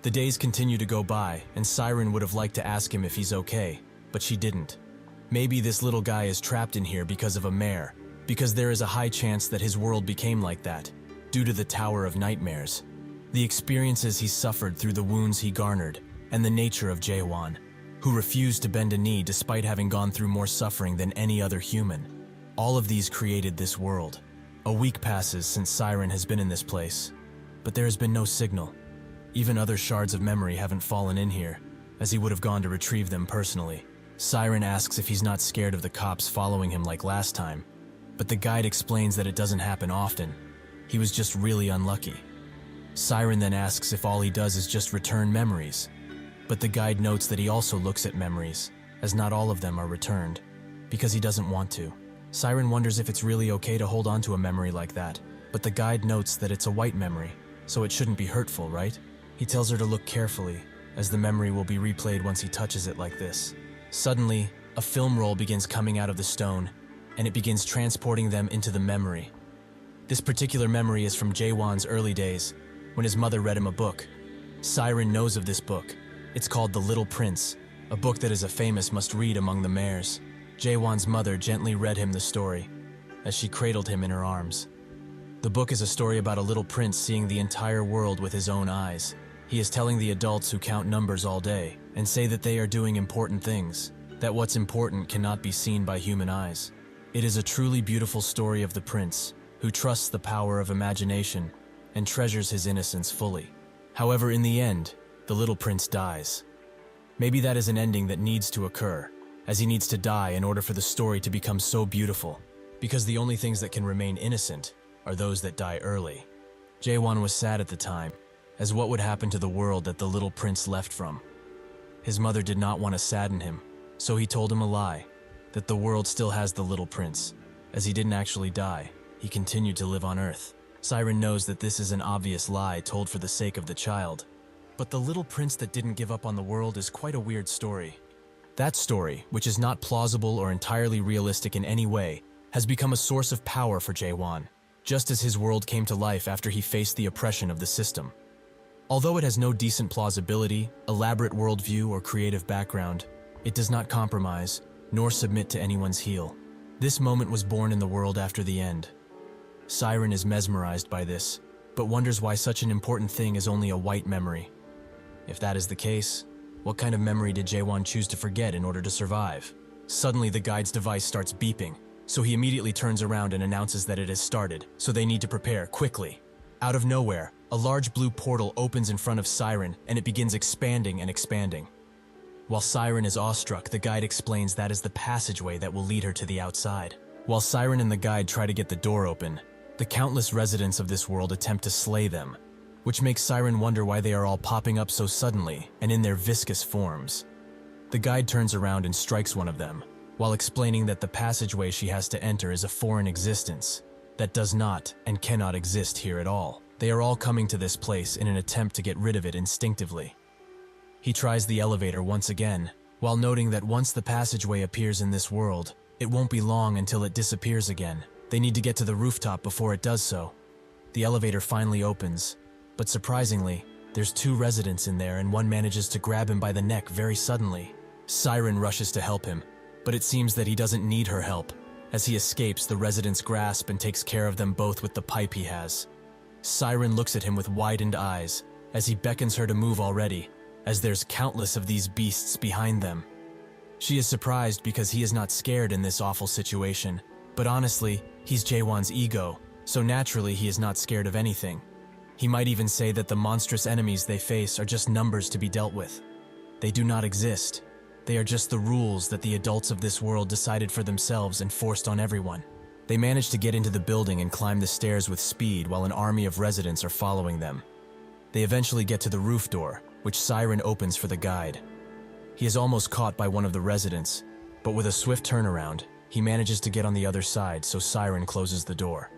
The days continue to go by, and Siren would have liked to ask him if he's okay, but she didn't. Maybe this little guy is trapped in here because of a mare, because there is a high chance that his world became like that, due to the Tower of Nightmares. The experiences he suffered through the wounds he garnered, and the nature of Jaehwan, who refused to bend a knee despite having gone through more suffering than any other human. All of these created this world. A week passes since Siren has been in this place, but there has been no signal. Even other shards of memory haven't fallen in here, as he would have gone to retrieve them personally. Siren asks if he's not scared of the cops following him like last time, but the guide explains that it doesn't happen often. He was just really unlucky. Siren then asks if all he does is just return memories, but the guide notes that he also looks at memories, as not all of them are returned, because he doesn't want to. Siren wonders if it's really okay to hold on to a memory like that, but the guide notes that it's a white memory, so it shouldn't be hurtful, right? He tells her to look carefully, as the memory will be replayed once he touches it like this. Suddenly, a film roll begins coming out of the stone, and it begins transporting them into the memory. This particular memory is from Jaehwan's early days, when his mother read him a book. Siren knows of this book. It's called The Little Prince, a book that is a famous must-read among the mares. Jaehwan's mother gently read him the story, as she cradled him in her arms. The book is a story about a little prince seeing the entire world with his own eyes. He is telling the adults who count numbers all day and say that they are doing important things, that what's important cannot be seen by human eyes. It is a truly beautiful story of the prince, who trusts the power of imagination and treasures his innocence fully. However, in the end, the little prince dies. Maybe that is an ending that needs to occur, as he needs to die in order for the story to become so beautiful, because the only things that can remain innocent are those that die early. Jaehwan was sad at the time, as what would happen to the world that the little prince left from? His mother did not want to sadden him, so he told him a lie, that the world still has the little prince. As he didn't actually die, he continued to live on Earth. Siren knows that this is an obvious lie told for the sake of the child. But the little prince that didn't give up on the world is quite a weird story. That story, which is not plausible or entirely realistic in any way, has become a source of power for Jaehwan, just as his world came to life after he faced the oppression of the system. Although it has no decent plausibility, elaborate worldview, or creative background, it does not compromise, nor submit to anyone's heel. This moment was born in the world after the end. Siren is mesmerized by this, but wonders why such an important thing is only a white memory. If that is the case, what kind of memory did Jaehwan choose to forget in order to survive? Suddenly the guide's device starts beeping, so he immediately turns around and announces that it has started, so they need to prepare quickly. Out of nowhere, a large blue portal opens in front of Siren and it begins expanding and expanding. While Siren is awestruck, the guide explains that is the passageway that will lead her to the outside. While Siren and the guide try to get the door open, the countless residents of this world attempt to slay them, which makes Siren wonder why they are all popping up so suddenly and in their viscous forms. The guide turns around and strikes one of them, while explaining that the passageway she has to enter is a foreign existence that does not and cannot exist here at all. They are all coming to this place in an attempt to get rid of it instinctively. He tries the elevator once again, while noting that once the passageway appears in this world, it won't be long until it disappears again. They need to get to the rooftop before it does so. The elevator finally opens, but surprisingly, there's two residents in there and one manages to grab him by the neck very suddenly. Siren rushes to help him, but it seems that he doesn't need her help. As he escapes the resident's grasp and takes care of them both with the pipe he has. Siren looks at him with widened eyes, as he beckons her to move already, as there's countless of these beasts behind them. She is surprised because he is not scared in this awful situation, but honestly, he's Jaehwan's ego, so naturally he is not scared of anything. He might even say that the monstrous enemies they face are just numbers to be dealt with. They do not exist. They are just the rules that the adults of this world decided for themselves and forced on everyone. They manage to get into the building and climb the stairs with speed while an army of residents are following them. They eventually get to the roof door, which Siren opens for the guide. He is almost caught by one of the residents, but with a swift turnaround, he manages to get on the other side, so Siren closes the door.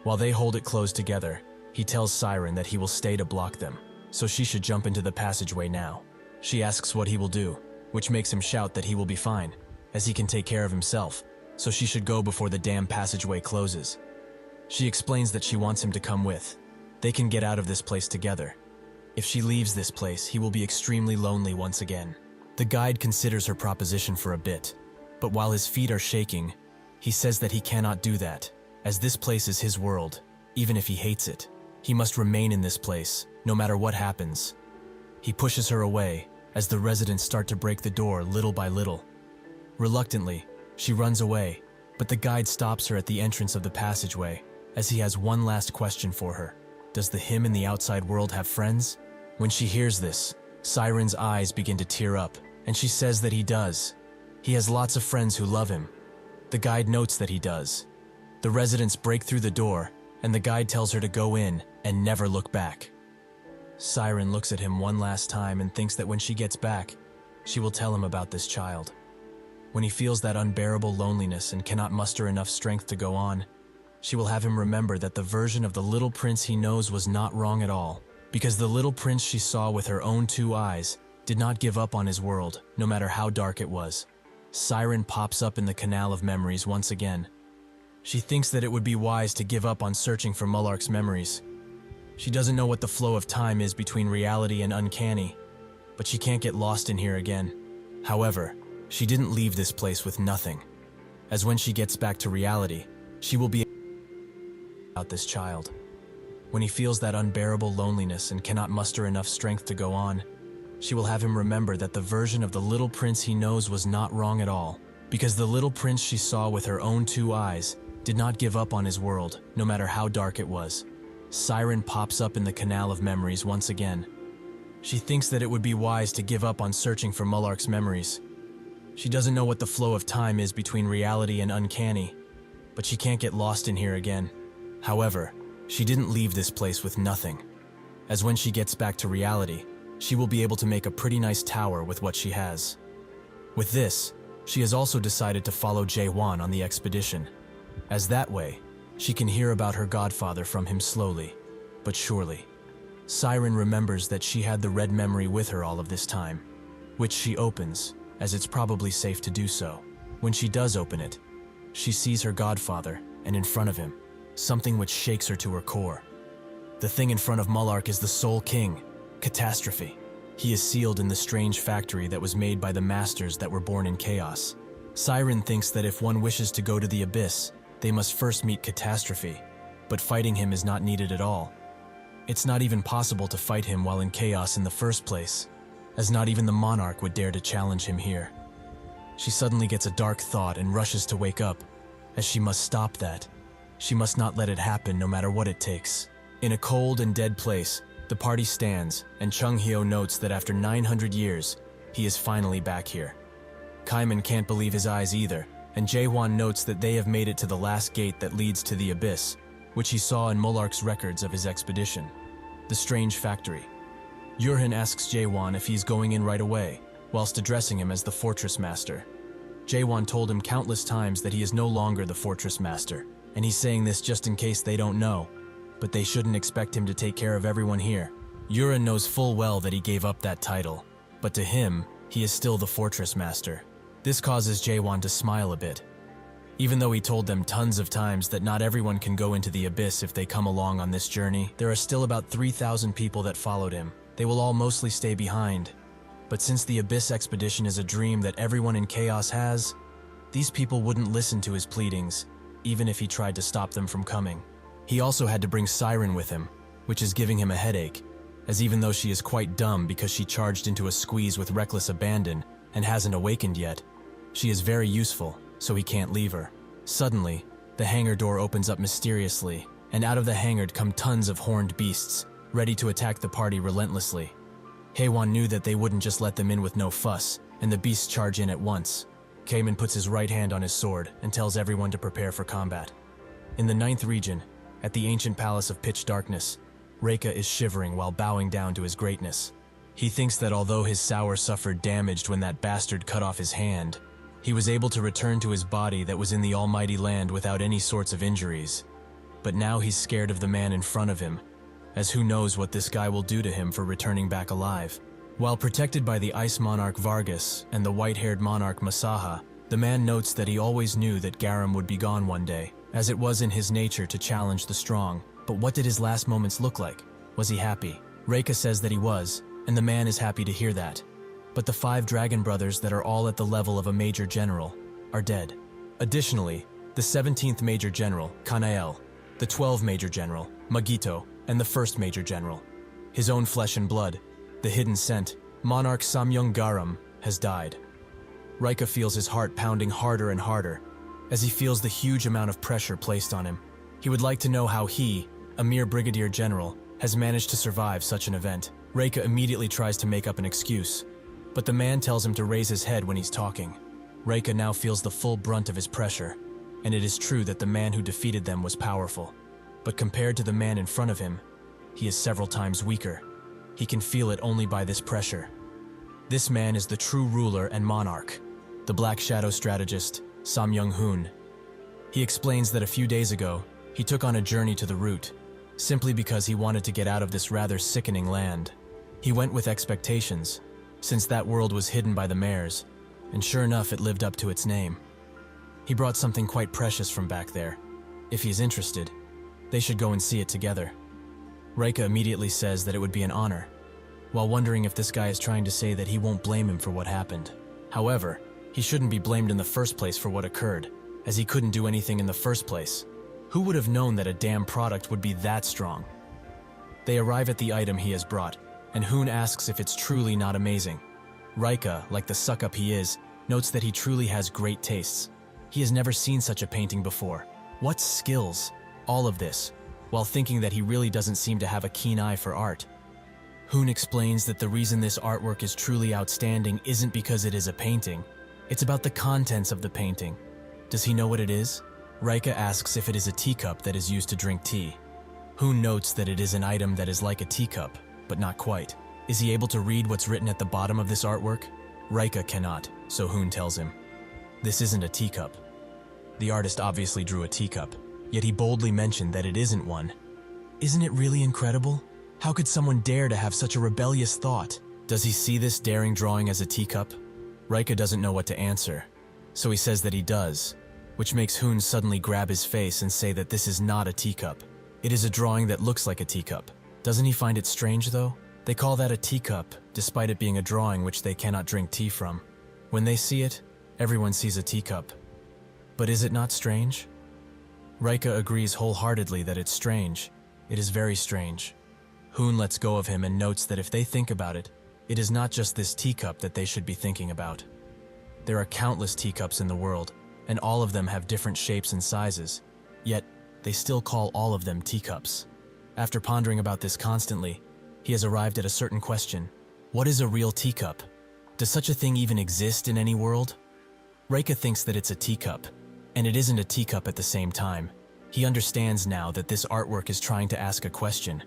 While they hold it closed together, he tells Siren that he will stay to block them, so she should jump into the passageway now. She asks what he will do, which makes him shout that he will be fine, as he can take care of himself, so she should go before the damn passageway closes. She explains that she wants him to come with. They can get out of this place together. If she leaves this place, he will be extremely lonely once again. The guide considers her proposition for a bit, but while his feet are shaking, he says that he cannot do that, as this place is his world, even if he hates it. He must remain in this place, no matter what happens. He pushes her away, as the residents start to break the door little by little. Reluctantly, she runs away, but the guide stops her at the entrance of the passageway, as he has one last question for her. Does the him in the outside world have friends? When she hears this, Siren's eyes begin to tear up, and she says that he does. He has lots of friends who love him. The guide notes that he does. The residents break through the door, and the guide tells her to go in and never look back. Siren looks at him one last time and thinks that when she gets back, she will tell him about this child. When he feels that unbearable loneliness and cannot muster enough strength to go on, she will have him remember that the version of the little prince he knows was not wrong at all, because the little prince she saw with her own two eyes did not give up on his world, no matter how dark it was. Siren pops up in the canal of memories once again. She thinks that it would be wise to give up on searching for Mullark's memories. She doesn't know what the flow of time is between reality and uncanny, but she can't get lost in here again. However, she didn't leave this place with nothing, as when she gets back to reality, she will be about this child. When he feels that unbearable loneliness and cannot muster enough strength to go on, she will have him remember that the version of the little prince he knows was not wrong at all, because the little prince she saw with her own two eyes did not give up on his world, no matter how dark it was. Siren pops up in the canal of memories once again. She thinks that it would be wise to give up on searching for Mullark's memories. She doesn't know what the flow of time is between reality and uncanny, but she can't get lost in here again. However, she didn't leave this place with nothing, as when she gets back to reality, she will be able to make a pretty nice tower with what she has. With this, she has also decided to follow Jaehwan on the expedition, as that way, she can hear about her godfather from him slowly, but surely. Siren remembers that she had the red memory with her all of this time, which she opens, as it's probably safe to do so. When she does open it, she sees her godfather, and in front of him, something which shakes her to her core. The thing in front of Mullark is the Soul King, Catastrophe. He is sealed in the strange factory that was made by the masters that were born in chaos. Siren thinks that if one wishes to go to the abyss, they must first meet Catastrophe, but fighting him is not needed at all. It's not even possible to fight him while in chaos in the first place, as not even the monarch would dare to challenge him here. She suddenly gets a dark thought and rushes to wake up, as she must stop that. She must not let it happen no matter what it takes. In a cold and dead place, the party stands, and Chung Hyo notes that after 900 years, he is finally back here. Kaiman can't believe his eyes either, and Jaehwan notes that they have made it to the last gate that leads to the abyss, which he saw in Mullark's records of his expedition, the strange factory. Yurhan asks Jaehwan if he's going in right away, whilst addressing him as the fortress master. Jaehwan told him countless times that he is no longer the fortress master, and he's saying this just in case they don't know, but they shouldn't expect him to take care of everyone here. Yurhan knows full well that he gave up that title, but to him, he is still the fortress master. This causes Jaehwan to smile a bit. Even though he told them tons of times that not everyone can go into the abyss if they come along on this journey, there are still about 3,000 people that followed him. They will all mostly stay behind. But since the abyss expedition is a dream that everyone in chaos has, these people wouldn't listen to his pleadings, even if he tried to stop them from coming. He also had to bring Siren with him, which is giving him a headache, as even though she is quite dumb because she charged into a squeeze with reckless abandon and hasn't awakened yet, she is very useful, so he can't leave her. Suddenly, the hangar door opens up mysteriously, and out of the hangar come tons of horned beasts, ready to attack the party relentlessly. Jaehwan knew that they wouldn't just let them in with no fuss, and the beasts charge in at once. Kamen puts his right hand on his sword and tells everyone to prepare for combat. In the 9th region, at the ancient palace of pitch darkness, Reika is shivering while bowing down to his greatness. He thinks that although his sour suffered damage when that bastard cut off his hand, he was able to return to his body that was in the almighty land without any sorts of injuries. But now he's scared of the man in front of him, as who knows what this guy will do to him for returning back alive. While protected by the ice monarch Vargas and the white-haired monarch Masaha, the man notes that he always knew that Garam would be gone one day, as it was in his nature to challenge the strong. But what did his last moments look like? Was he happy? Reika says that he was, and the man is happy to hear that. But the 5 dragon brothers that are all at the level of a major general are dead. Additionally, the 17th major general, Kanael, the 12th major general, Magito, and the 1st major general, his own flesh and blood, the hidden scent, Monarch Samyung Garam, has died. Reika feels his heart pounding harder and harder as he feels the huge amount of pressure placed on him. He would like to know how he, a mere brigadier general, has managed to survive such an event. Reika immediately tries to make up an excuse, but the man tells him to raise his head when he's talking. Reika now feels the full brunt of his pressure, and it is true that the man who defeated them was powerful. But compared to the man in front of him, he is several times weaker. He can feel it only by this pressure. This man is the true ruler and monarch, the Black Shadow strategist, Sam Young-hoon. He explains that a few days ago, he took on a journey to the root, simply because he wanted to get out of this rather sickening land. He went with expectations, since that world was hidden by the mares, and sure enough it lived up to its name. He brought something quite precious from back there. If he's interested, they should go and see it together. Reika immediately says that it would be an honor, while wondering if this guy is trying to say that he won't blame him for what happened. However, he shouldn't be blamed in the first place for what occurred, as he couldn't do anything in the first place. Who would have known that a damn product would be that strong? They arrive at the item he has brought, and Hoon asks if it's truly not amazing. Reika, like the suck-up he is, notes that he truly has great tastes. He has never seen such a painting before. What skills? All of this, while thinking that he really doesn't seem to have a keen eye for art. Hoon explains that the reason this artwork is truly outstanding isn't because it is a painting. It's about the contents of the painting. Does he know what it is? Reika asks if it is a teacup that is used to drink tea. Hoon notes that it is an item that is like a teacup, but not quite. Is he able to read what's written at the bottom of this artwork? Reika cannot, so Hoon tells him. This isn't a teacup. The artist obviously drew a teacup, yet he boldly mentioned that it isn't one. Isn't it really incredible? How could someone dare to have such a rebellious thought? Does he see this daring drawing as a teacup? Reika doesn't know what to answer, so he says that he does, which makes Hoon suddenly grab his face and say that this is not a teacup. It is a drawing that looks like a teacup. Doesn't he find it strange though? They call that a teacup, despite it being a drawing which they cannot drink tea from. When they see it, everyone sees a teacup. But is it not strange? Reika agrees wholeheartedly that it's strange. It is very strange. Hoon lets go of him and notes that if they think about it, it is not just this teacup that they should be thinking about. There are countless teacups in the world, and all of them have different shapes and sizes, yet they still call all of them teacups. After pondering about this constantly, he has arrived at a certain question. What is a real teacup? Does such a thing even exist in any world? Reika thinks that it's a teacup, and it isn't a teacup at the same time. He understands now that this artwork is trying to ask a question.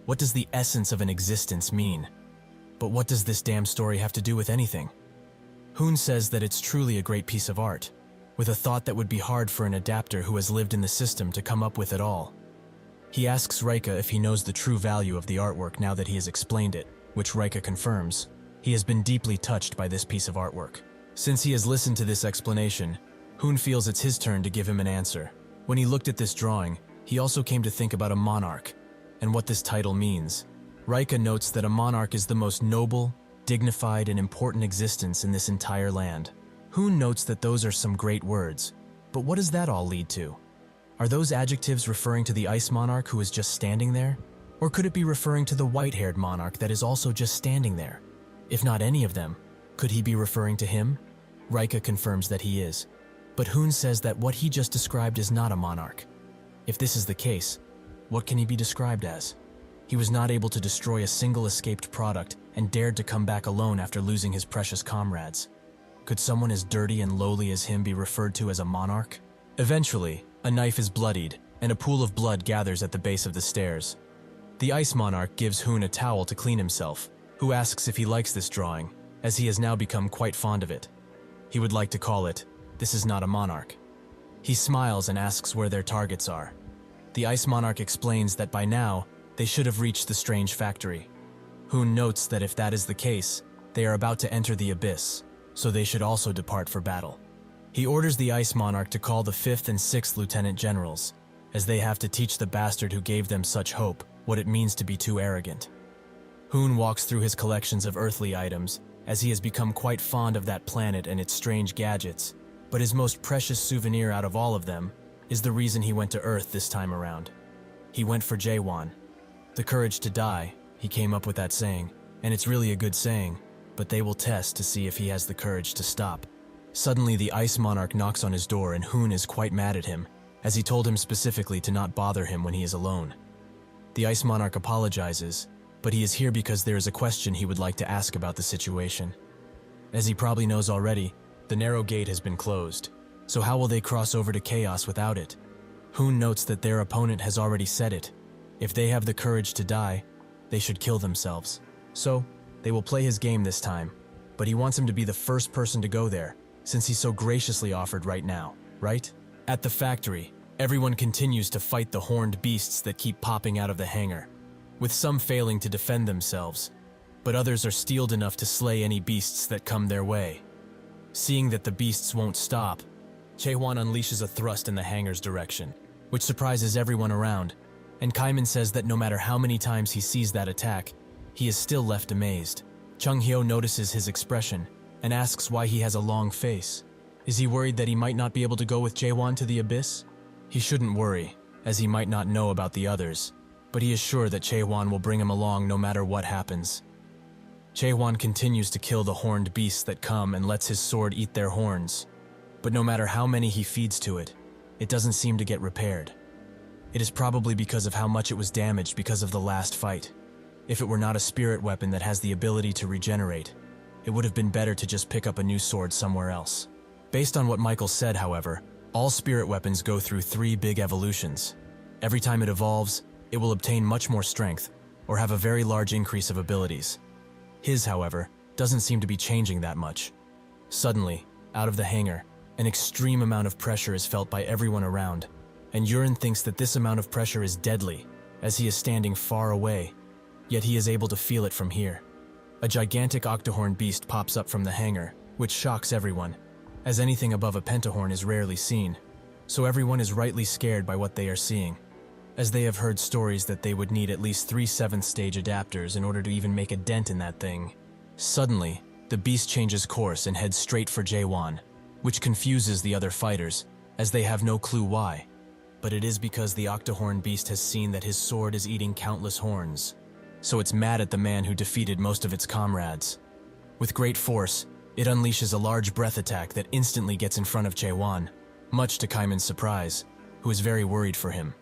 What does the essence of an existence mean? But what does this damn story have to do with anything? Hoon says that it's truly a great piece of art, with a thought that would be hard for an adapter who has lived in the system to come up with at all. He asks Reika if he knows the true value of the artwork now that he has explained it, which Reika confirms. He has been deeply touched by this piece of artwork. Since he has listened to this explanation, Hoon feels it's his turn to give him an answer. When he looked at this drawing, he also came to think about a monarch, and what this title means. Reika notes that a monarch is the most noble, dignified, and important existence in this entire land. Hoon notes that those are some great words, but what does that all lead to? Are those adjectives referring to the ice monarch who is just standing there? Or could it be referring to the white-haired monarch that is also just standing there? If not any of them, could he be referring to him? Rika confirms that he is, but Hoon says that what he just described is not a monarch. If this is the case, what can he be described as? He was not able to destroy a single escaped product and dared to come back alone after losing his precious comrades. Could someone as dirty and lowly as him be referred to as a monarch? Eventually, a knife is bloodied, and a pool of blood gathers at the base of the stairs. The ice monarch gives Hoon a towel to clean himself, who asks if he likes this drawing, as he has now become quite fond of it. He would like to call it, "This is not a monarch." He smiles and asks where their targets are. The ice monarch explains that by now, they should have reached the strange factory. Hoon notes that if that is the case, they are about to enter the abyss, so they should also depart for battle. He orders the ice monarch to call the 5th and 6th lieutenant generals, as they have to teach the bastard who gave them such hope what it means to be too arrogant. Hoon walks through his collections of earthly items, as he has become quite fond of that planet and its strange gadgets, but his most precious souvenir out of all of them is the reason he went to Earth this time around. He went for Jaehwan. The courage to die, he came up with that saying, and it's really a good saying, but they will test to see if he has the courage to stop. Suddenly the ice monarch knocks on his door and Hoon is quite mad at him, as he told him specifically to not bother him when he is alone. The ice monarch apologizes, but he is here because there is a question he would like to ask about the situation. As he probably knows already, the narrow gate has been closed, so how will they cross over to chaos without it? Hoon notes that their opponent has already said it. If they have the courage to die, they should kill themselves. So, they will play his game this time, but he wants him to be the first person to go there, since he so graciously offered right now, right? At the factory, everyone continues to fight the horned beasts that keep popping out of the hangar, with some failing to defend themselves, but others are steeled enough to slay any beasts that come their way. Seeing that the beasts won't stop, Jaehwan unleashes a thrust in the hangar's direction, which surprises everyone around, and Kaiman says that no matter how many times he sees that attack, he is still left amazed. Chung-hyo notices his expression and asks why he has a long face. Is he worried that he might not be able to go with Jaehwan to the abyss? He shouldn't worry, as he might not know about the others, but he is sure that Jaehwan will bring him along no matter what happens. Jaehwan continues to kill the horned beasts that come and lets his sword eat their horns, but no matter how many he feeds to it, it doesn't seem to get repaired. It is probably because of how much it was damaged because of the last fight. If it were not a spirit weapon that has the ability to regenerate, it would have been better to just pick up a new sword somewhere else. Based on what Michael said, however, all spirit weapons go through 3 big evolutions. Every time it evolves, it will obtain much more strength, or have a very large increase of abilities. His, however, doesn't seem to be changing that much. Suddenly, out of the hangar, an extreme amount of pressure is felt by everyone around, and Yurin thinks that this amount of pressure is deadly, as he is standing far away, yet he is able to feel it from here. A gigantic octohorn beast pops up from the hangar, which shocks everyone, as anything above a pentahorn is rarely seen, so everyone is rightly scared by what they are seeing, as they have heard stories that they would need at least 3 7th stage adapters in order to even make a dent in that thing. Suddenly, the beast changes course and heads straight for Jaehwan, which confuses the other fighters, as they have no clue why. But it is because the octohorn beast has seen that his sword is eating countless horns, so it's mad at the man who defeated most of its comrades. With great force, it unleashes a large breath attack that instantly gets in front of Jaehwan, much to Kaiman's surprise, who is very worried for him.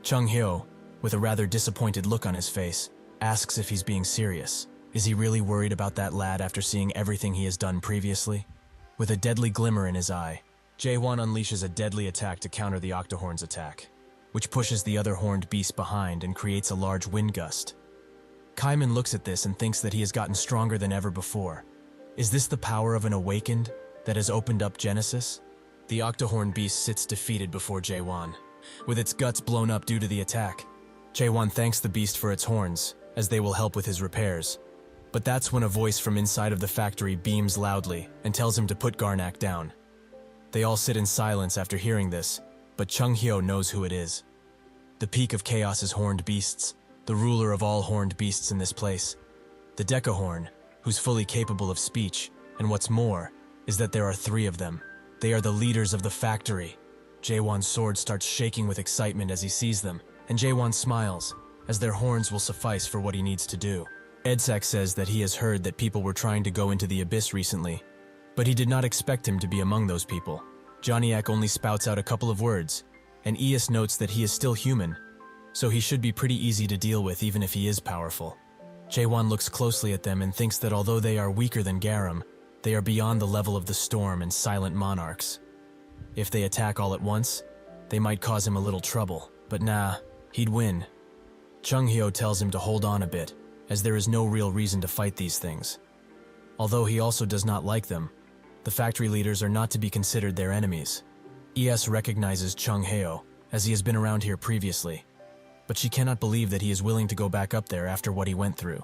Chung-hyo, with a rather disappointed look on his face, asks if he's being serious. Is he really worried about that lad after seeing everything he has done previously? With a deadly glimmer in his eye, Jaehwan unleashes a deadly attack to counter the octohorn's attack, which pushes the other horned beast behind and creates a large wind gust. Kaiman looks at this and thinks that he has gotten stronger than ever before. Is this the power of an awakened that has opened up Genesis? The octohorn beast sits defeated before Jaehwan, with its guts blown up due to the attack. Jaehwan thanks the beast for its horns, as they will help with his repairs. But that's when a voice from inside of the factory beams loudly and tells him to put Garnak down. They all sit in silence after hearing this, but Chung-hyo knows who it is. The peak of Chaos's horned beasts, the ruler of all horned beasts in this place. The Decahorn, who's fully capable of speech, and what's more, is that there are 3 of them. They are the leaders of the factory. Jaehwan's sword starts shaking with excitement as he sees them, and Jaehwan smiles, as their horns will suffice for what he needs to do. Edsak says that he has heard that people were trying to go into the abyss recently, but he did not expect him to be among those people. Joniak only spouts out a couple of words, and Ias notes that he is still human, so he should be pretty easy to deal with even if he is powerful. Jaehwan looks closely at them and thinks that although they are weaker than Garam, they are beyond the level of the storm and silent monarchs. If they attack all at once, they might cause him a little trouble, but nah, he'd win. Chunghyo tells him to hold on a bit, as there is no real reason to fight these things. Although he also does not like them, the factory leaders are not to be considered their enemies. Ias recognizes Chunghyo, as he has been around here previously, but she cannot believe that he is willing to go back up there after what he went through.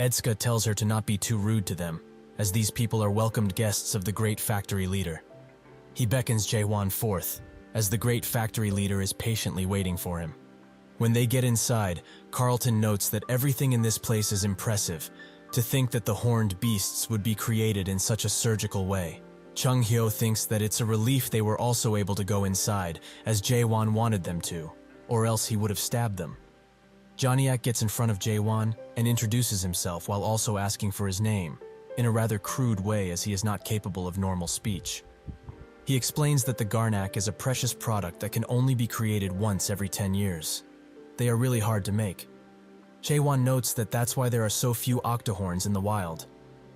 Edska tells her to not be too rude to them, as these people are welcomed guests of the great factory leader. He beckons Jaehwan forth, as the great factory leader is patiently waiting for him. When they get inside, Carlton notes that everything in this place is impressive. To think that the horned beasts would be created in such a surgical way. Chunghyo thinks that it's a relief they were also able to go inside, as Jaehwan wanted them to, or else he would have stabbed them. Joniak gets in front of Jaehwan and introduces himself while also asking for his name, in a rather crude way as he is not capable of normal speech. He explains that the Garnak is a precious product that can only be created once every 10 years. They are really hard to make. Jaehwan notes that that's why there are so few octohorns in the wild,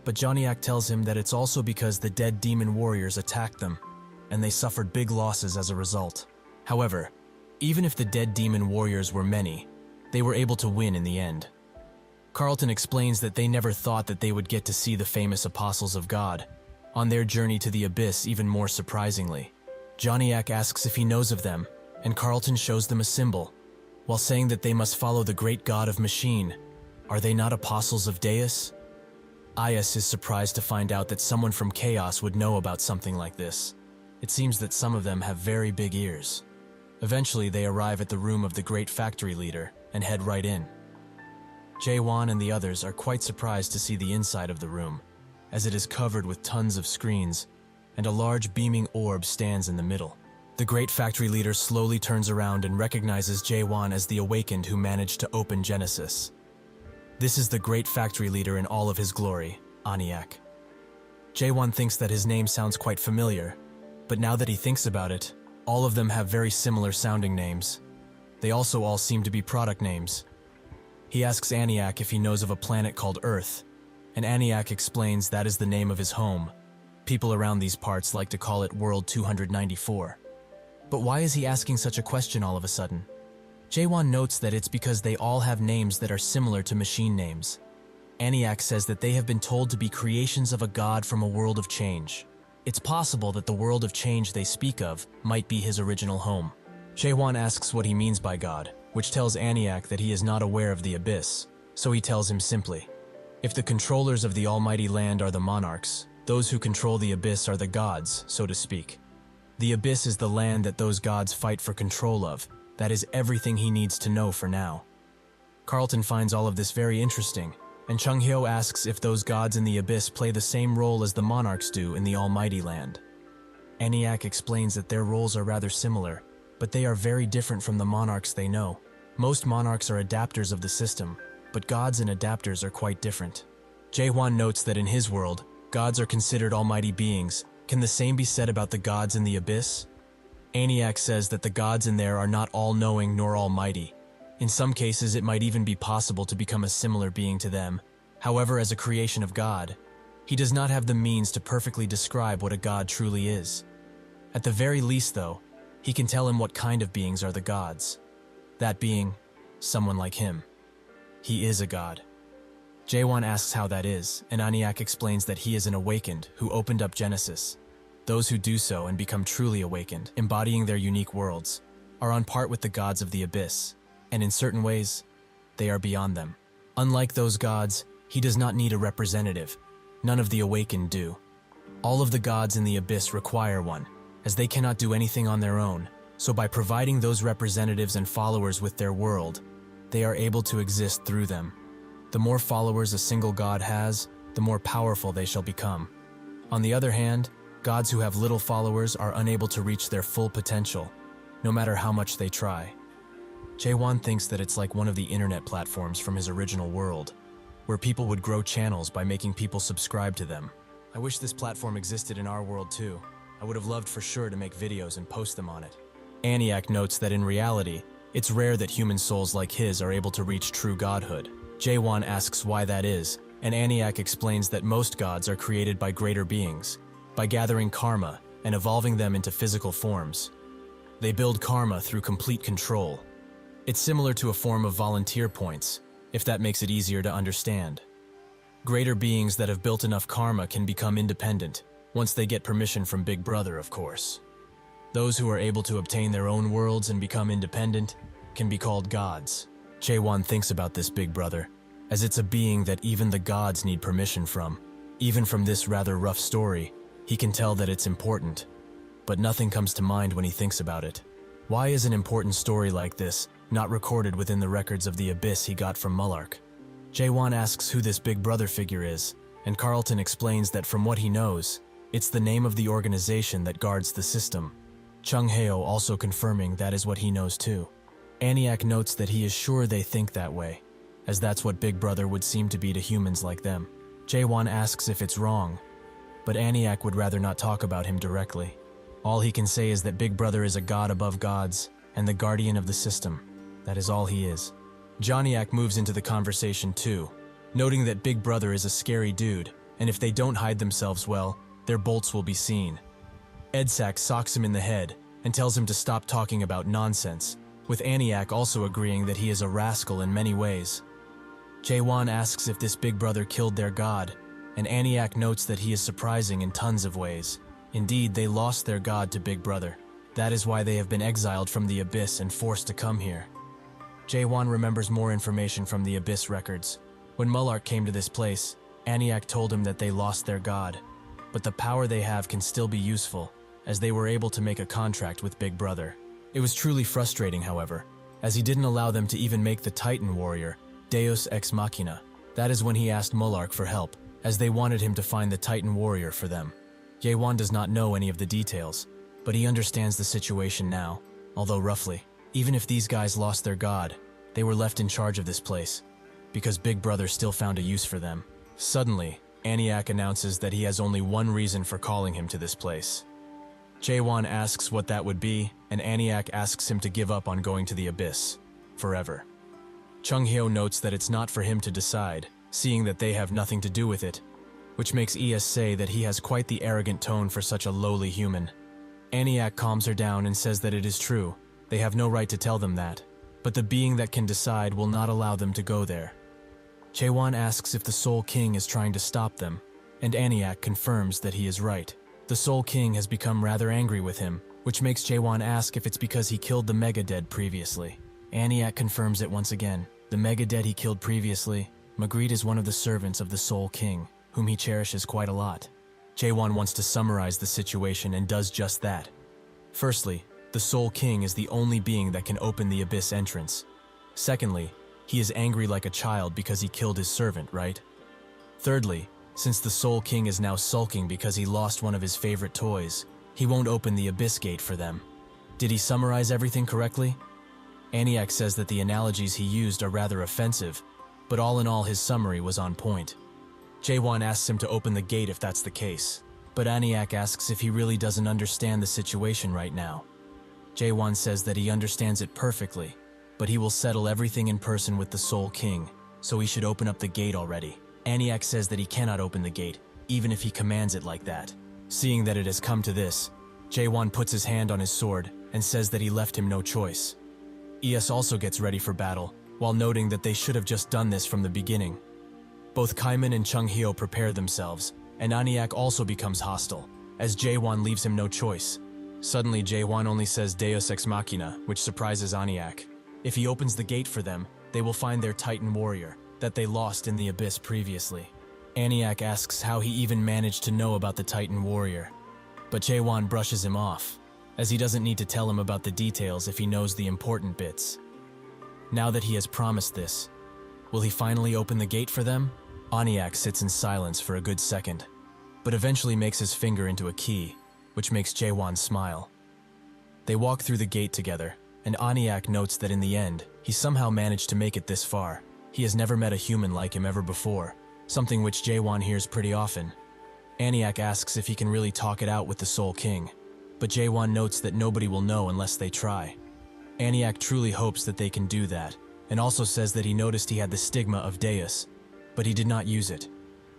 but Joniak tells him that it's also because the dead demon warriors attacked them, and they suffered big losses as a result. However, even if the dead demon warriors were many, they were able to win in the end. Carlton explains that they never thought that they would get to see the famous apostles of God on their journey to the abyss. Even more surprisingly, Joniak asks if he knows of them, and Carlton shows them a symbol, while saying that they must follow the great god of machine. Are they not apostles of Deus? Ias is surprised to find out that someone from Chaos would know about something like this. It seems that some of them have very big ears. Eventually they arrive at the room of the great factory leader and head right in. Jaehwan and the others are quite surprised to see the inside of the room, as it is covered with tons of screens, and a large beaming orb stands in the middle. The great factory leader slowly turns around and recognizes Jaehwan as the awakened who managed to open Genesis. This is the great factory leader in all of his glory, Aniak. Jaehwan thinks that his name sounds quite familiar, but now that he thinks about it, all of them have very similar sounding names. They also all seem to be product names. He asks Aniak if he knows of a planet called Earth, and Aniak explains that is the name of his home. People around these parts like to call it World 294. But why is he asking such a question all of a sudden? Jaehwan notes that it's because they all have names that are similar to machine names. Aniak says that they have been told to be creations of a god from a world of change. It's possible that the world of change they speak of might be his original home. Jaehwan asks what he means by God, which tells Aniak that he is not aware of the abyss, so he tells him simply, if the controllers of the almighty land are the monarchs, those who control the abyss are the gods, so to speak. The abyss is the land that those gods fight for control of. That is everything he needs to know for now. Carlton finds all of this very interesting, and Chunghyo asks if those gods in the abyss play the same role as the monarchs do in the almighty land. Aniak explains that their roles are rather similar, but they are very different from the monarchs they know. Most monarchs are adapters of the system, but gods and adapters are quite different. Jaehwan notes that in his world, gods are considered almighty beings. Can the same be said about the gods in the abyss? Aniak says that the gods in there are not all-knowing nor almighty. In some cases, it might even be possible to become a similar being to them. However, as a creation of God, he does not have the means to perfectly describe what a god truly is. At the very least, though, he can tell him what kind of beings are the gods. That being, someone like him. He is a god. Jaehwan asks how that is, and Aniak explains that he is an awakened who opened up Genesis. Those who do so and become truly awakened, embodying their unique worlds, are on part with the gods of the abyss, and in certain ways, they are beyond them. Unlike those gods, he does not need a representative. None of the awakened do. All of the gods in the abyss require one, as they cannot do anything on their own, so by providing those representatives and followers with their world, they are able to exist through them. The more followers a single god has, the more powerful they shall become. On the other hand, gods who have little followers are unable to reach their full potential, no matter how much they try. Jaehwan thinks that it's like one of the internet platforms from his original world, where people would grow channels by making people subscribe to them. I wish this platform existed in our world too. I would have loved for sure to make videos and post them on it. Aniak notes that in reality, it's rare that human souls like his are able to reach true godhood. Jaehwan asks why that is, and Aniak explains that most gods are created by greater beings, by gathering karma and evolving them into physical forms. They build karma through complete control. It's similar to a form of volunteer points, if that makes it easier to understand. Greater beings that have built enough karma can become independent, once they get permission from Big Brother, of course. Those who are able to obtain their own worlds and become independent can be called gods. Jaehwan thinks about this Big Brother, as it's a being that even the gods need permission from. Even from this rather rough story, he can tell that it's important, but nothing comes to mind when he thinks about it. Why is an important story like this not recorded within the records of the abyss he got from Mullark? Jaehwan asks who this Big Brother figure is, and Carlton explains that from what he knows, it's the name of the organization that guards the system. Chung Heo also confirming that is what he knows too. Aniak notes that he is sure they think that way, as that's what Big Brother would seem to be to humans like them. Jaehwan asks if it's wrong, but Aniak would rather not talk about him directly. All he can say is that Big Brother is a god above gods and the guardian of the system. That is all he is. Joniak moves into the conversation too, noting that Big Brother is a scary dude, and if they don't hide themselves well, their bolts will be seen. Edsak socks him in the head and tells him to stop talking about nonsense, with Aniak also agreeing that he is a rascal in many ways. Jaehwan asks if this Big Brother killed their god, and Aniak notes that he is surprising in tons of ways. Indeed, they lost their god to Big Brother. That is why they have been exiled from the Abyss and forced to come here. Jaehwan remembers more information from the Abyss records. When Mullark came to this place, Aniak told him that they lost their god, but the power they have can still be useful, as they were able to make a contract with Big Brother. It was truly frustrating, however, as he didn't allow them to even make the Titan warrior, Deus Ex Machina. That is when he asked Mullark for help, as they wanted him to find the Titan warrior for them. Jaehwan does not know any of the details, but he understands the situation now, although roughly. Even if these guys lost their god, they were left in charge of this place, because Big Brother still found a use for them. Suddenly, Aniak announces that he has only one reason for calling him to this place. Jaehwan asks what that would be, and Aniak asks him to give up on going to the Abyss, forever. Chung Heo notes that it's not for him to decide, seeing that they have nothing to do with it, which makes Es say that he has quite the arrogant tone for such a lowly human. Aniak calms her down and says that it is true, they have no right to tell them that, but the being that can decide will not allow them to go there. Jaehwan asks if the Soul King is trying to stop them, and Aniak confirms that he is right. The Soul King has become rather angry with him, which makes Jaehwan ask if it's because he killed the Megadead previously. Aniak confirms it once again. The Megadead he killed previously, Magritte is one of the servants of the Soul King, whom he cherishes quite a lot. Jaehwan wants to summarize the situation and does just that. Firstly, the Soul King is the only being that can open the Abyss entrance. Secondly, he is angry like a child because he killed his servant, right? Thirdly, since the Soul King is now sulking because he lost one of his favorite toys, he won't open the Abyss gate for them. Did he summarize everything correctly? Aniak says that the analogies he used are rather offensive, but all in all his summary was on point. Jaehwan asks him to open the gate if that's the case, but Aniak asks if he really doesn't understand the situation right now. Jaehwan says that he understands it perfectly, but he will settle everything in person with the Soul King, so he should open up the gate already. Aniak says that he cannot open the gate, even if he commands it like that. Seeing that it has come to this, Jaehwan puts his hand on his sword and says that he left him no choice. Es also gets ready for battle, while noting that they should have just done this from the beginning. Both Kaiman and Chung Heo prepare themselves, and Aniak also becomes hostile, as Jaehwan leaves him no choice. Suddenly, Jaehwan only says Deus Ex Machina, which surprises Aniak. If he opens the gate for them, they will find their Titan warrior, that they lost in the Abyss previously. Aniak asks how he even managed to know about the Titan warrior, but Jaehwan brushes him off, as he doesn't need to tell him about the details if he knows the important bits. Now that he has promised this, will he finally open the gate for them? Aniak sits in silence for a good second, but eventually makes his finger into a key, which makes Jaehwan smile. They walk through the gate together, and Aniak notes that in the end, he somehow managed to make it this far. He has never met a human like him ever before, something which Jaehwan hears pretty often. Aniak asks if he can really talk it out with the Soul King, but Jaehwan notes that nobody will know unless they try. Aniak truly hopes that they can do that, and also says that he noticed he had the stigma of Deus, but he did not use it.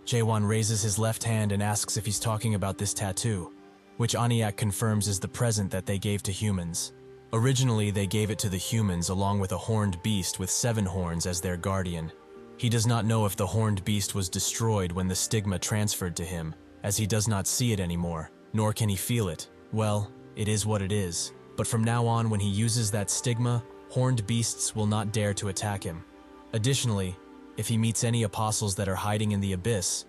Jaehwan raises his left hand and asks if he's talking about this tattoo, which Aniak confirms is the present that they gave to humans. Originally, they gave it to the humans along with a horned beast with 7 horns as their guardian. He does not know if the horned beast was destroyed when the stigma transferred to him, as he does not see it anymore, nor can he feel it. Well, it is what it is. But from now on, when he uses that stigma, horned beasts will not dare to attack him. Additionally, if he meets any apostles that are hiding in the abyss,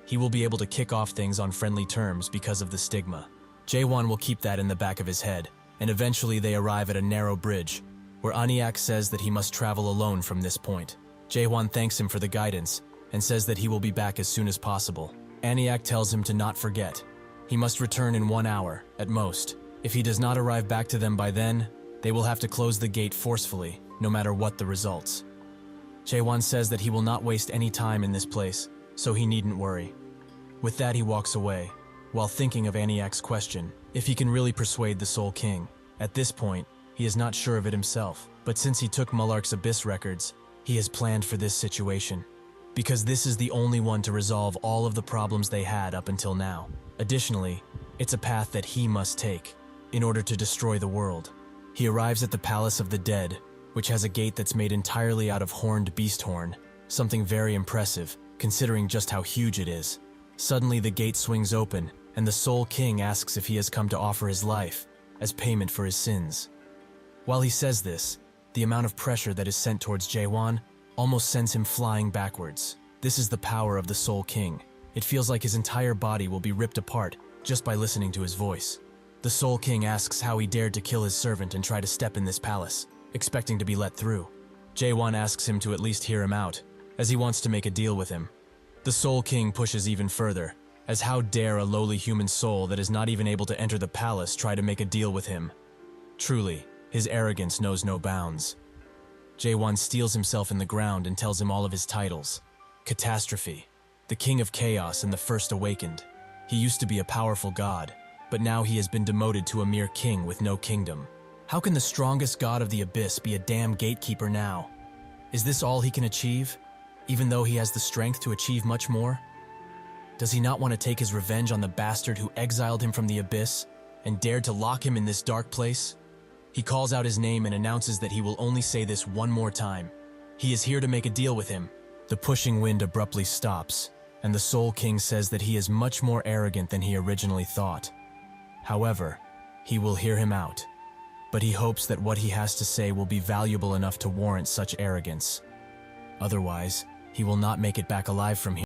he will be able to kick off things on friendly terms because of the stigma. Jaehwan will keep that in the back of his head, and eventually they arrive at a narrow bridge, where Aniak says that he must travel alone from this point. Jaehwan thanks him for the guidance, and says that he will be back as soon as possible. Aniak tells him to not forget. He must return in 1 hour, at most. If he does not arrive back to them by then, they will have to close the gate forcefully, no matter what the results. Jaehwan says that he will not waste any time in this place, so he needn't worry. With that, he walks away, while thinking of Aniak's question, if he can really persuade the Soul King. At this point, he is not sure of it himself, but since he took Mullark's Abyss records, he has planned for this situation, because this is the only one to resolve all of the problems they had up until now. Additionally, it's a path that he must take in order to destroy the world. He arrives at the Palace of the Dead, which has a gate that's made entirely out of horned beast horn, something very impressive, considering just how huge it is. Suddenly the gate swings open, and the Soul King asks if he has come to offer his life as payment for his sins. While he says this, the amount of pressure that is sent towards Jaehwan almost sends him flying backwards. This is the power of the Soul King. It feels like his entire body will be ripped apart just by listening to his voice. The Soul King asks how he dared to kill his servant and try to step in this palace, expecting to be let through. Jaehwan asks him to at least hear him out, as he wants to make a deal with him. The Soul King pushes even further, as how dare a lowly human soul that is not even able to enter the palace try to make a deal with him. Truly, his arrogance knows no bounds. Jaehwan steals himself in the ground and tells him all of his titles. Catastrophe, the King of Chaos and the First Awakened. He used to be a powerful god, but now he has been demoted to a mere king with no kingdom. How can the strongest god of the Abyss be a damn gatekeeper now? Is this all he can achieve, even though he has the strength to achieve much more? Does he not want to take his revenge on the bastard who exiled him from the Abyss and dared to lock him in this dark place? He calls out his name and announces that he will only say this one more time. He is here to make a deal with him. The pushing wind abruptly stops, and the Soul King says that he is much more arrogant than he originally thought. However, he will hear him out, but he hopes that what he has to say will be valuable enough to warrant such arrogance. Otherwise, he will not make it back alive from here.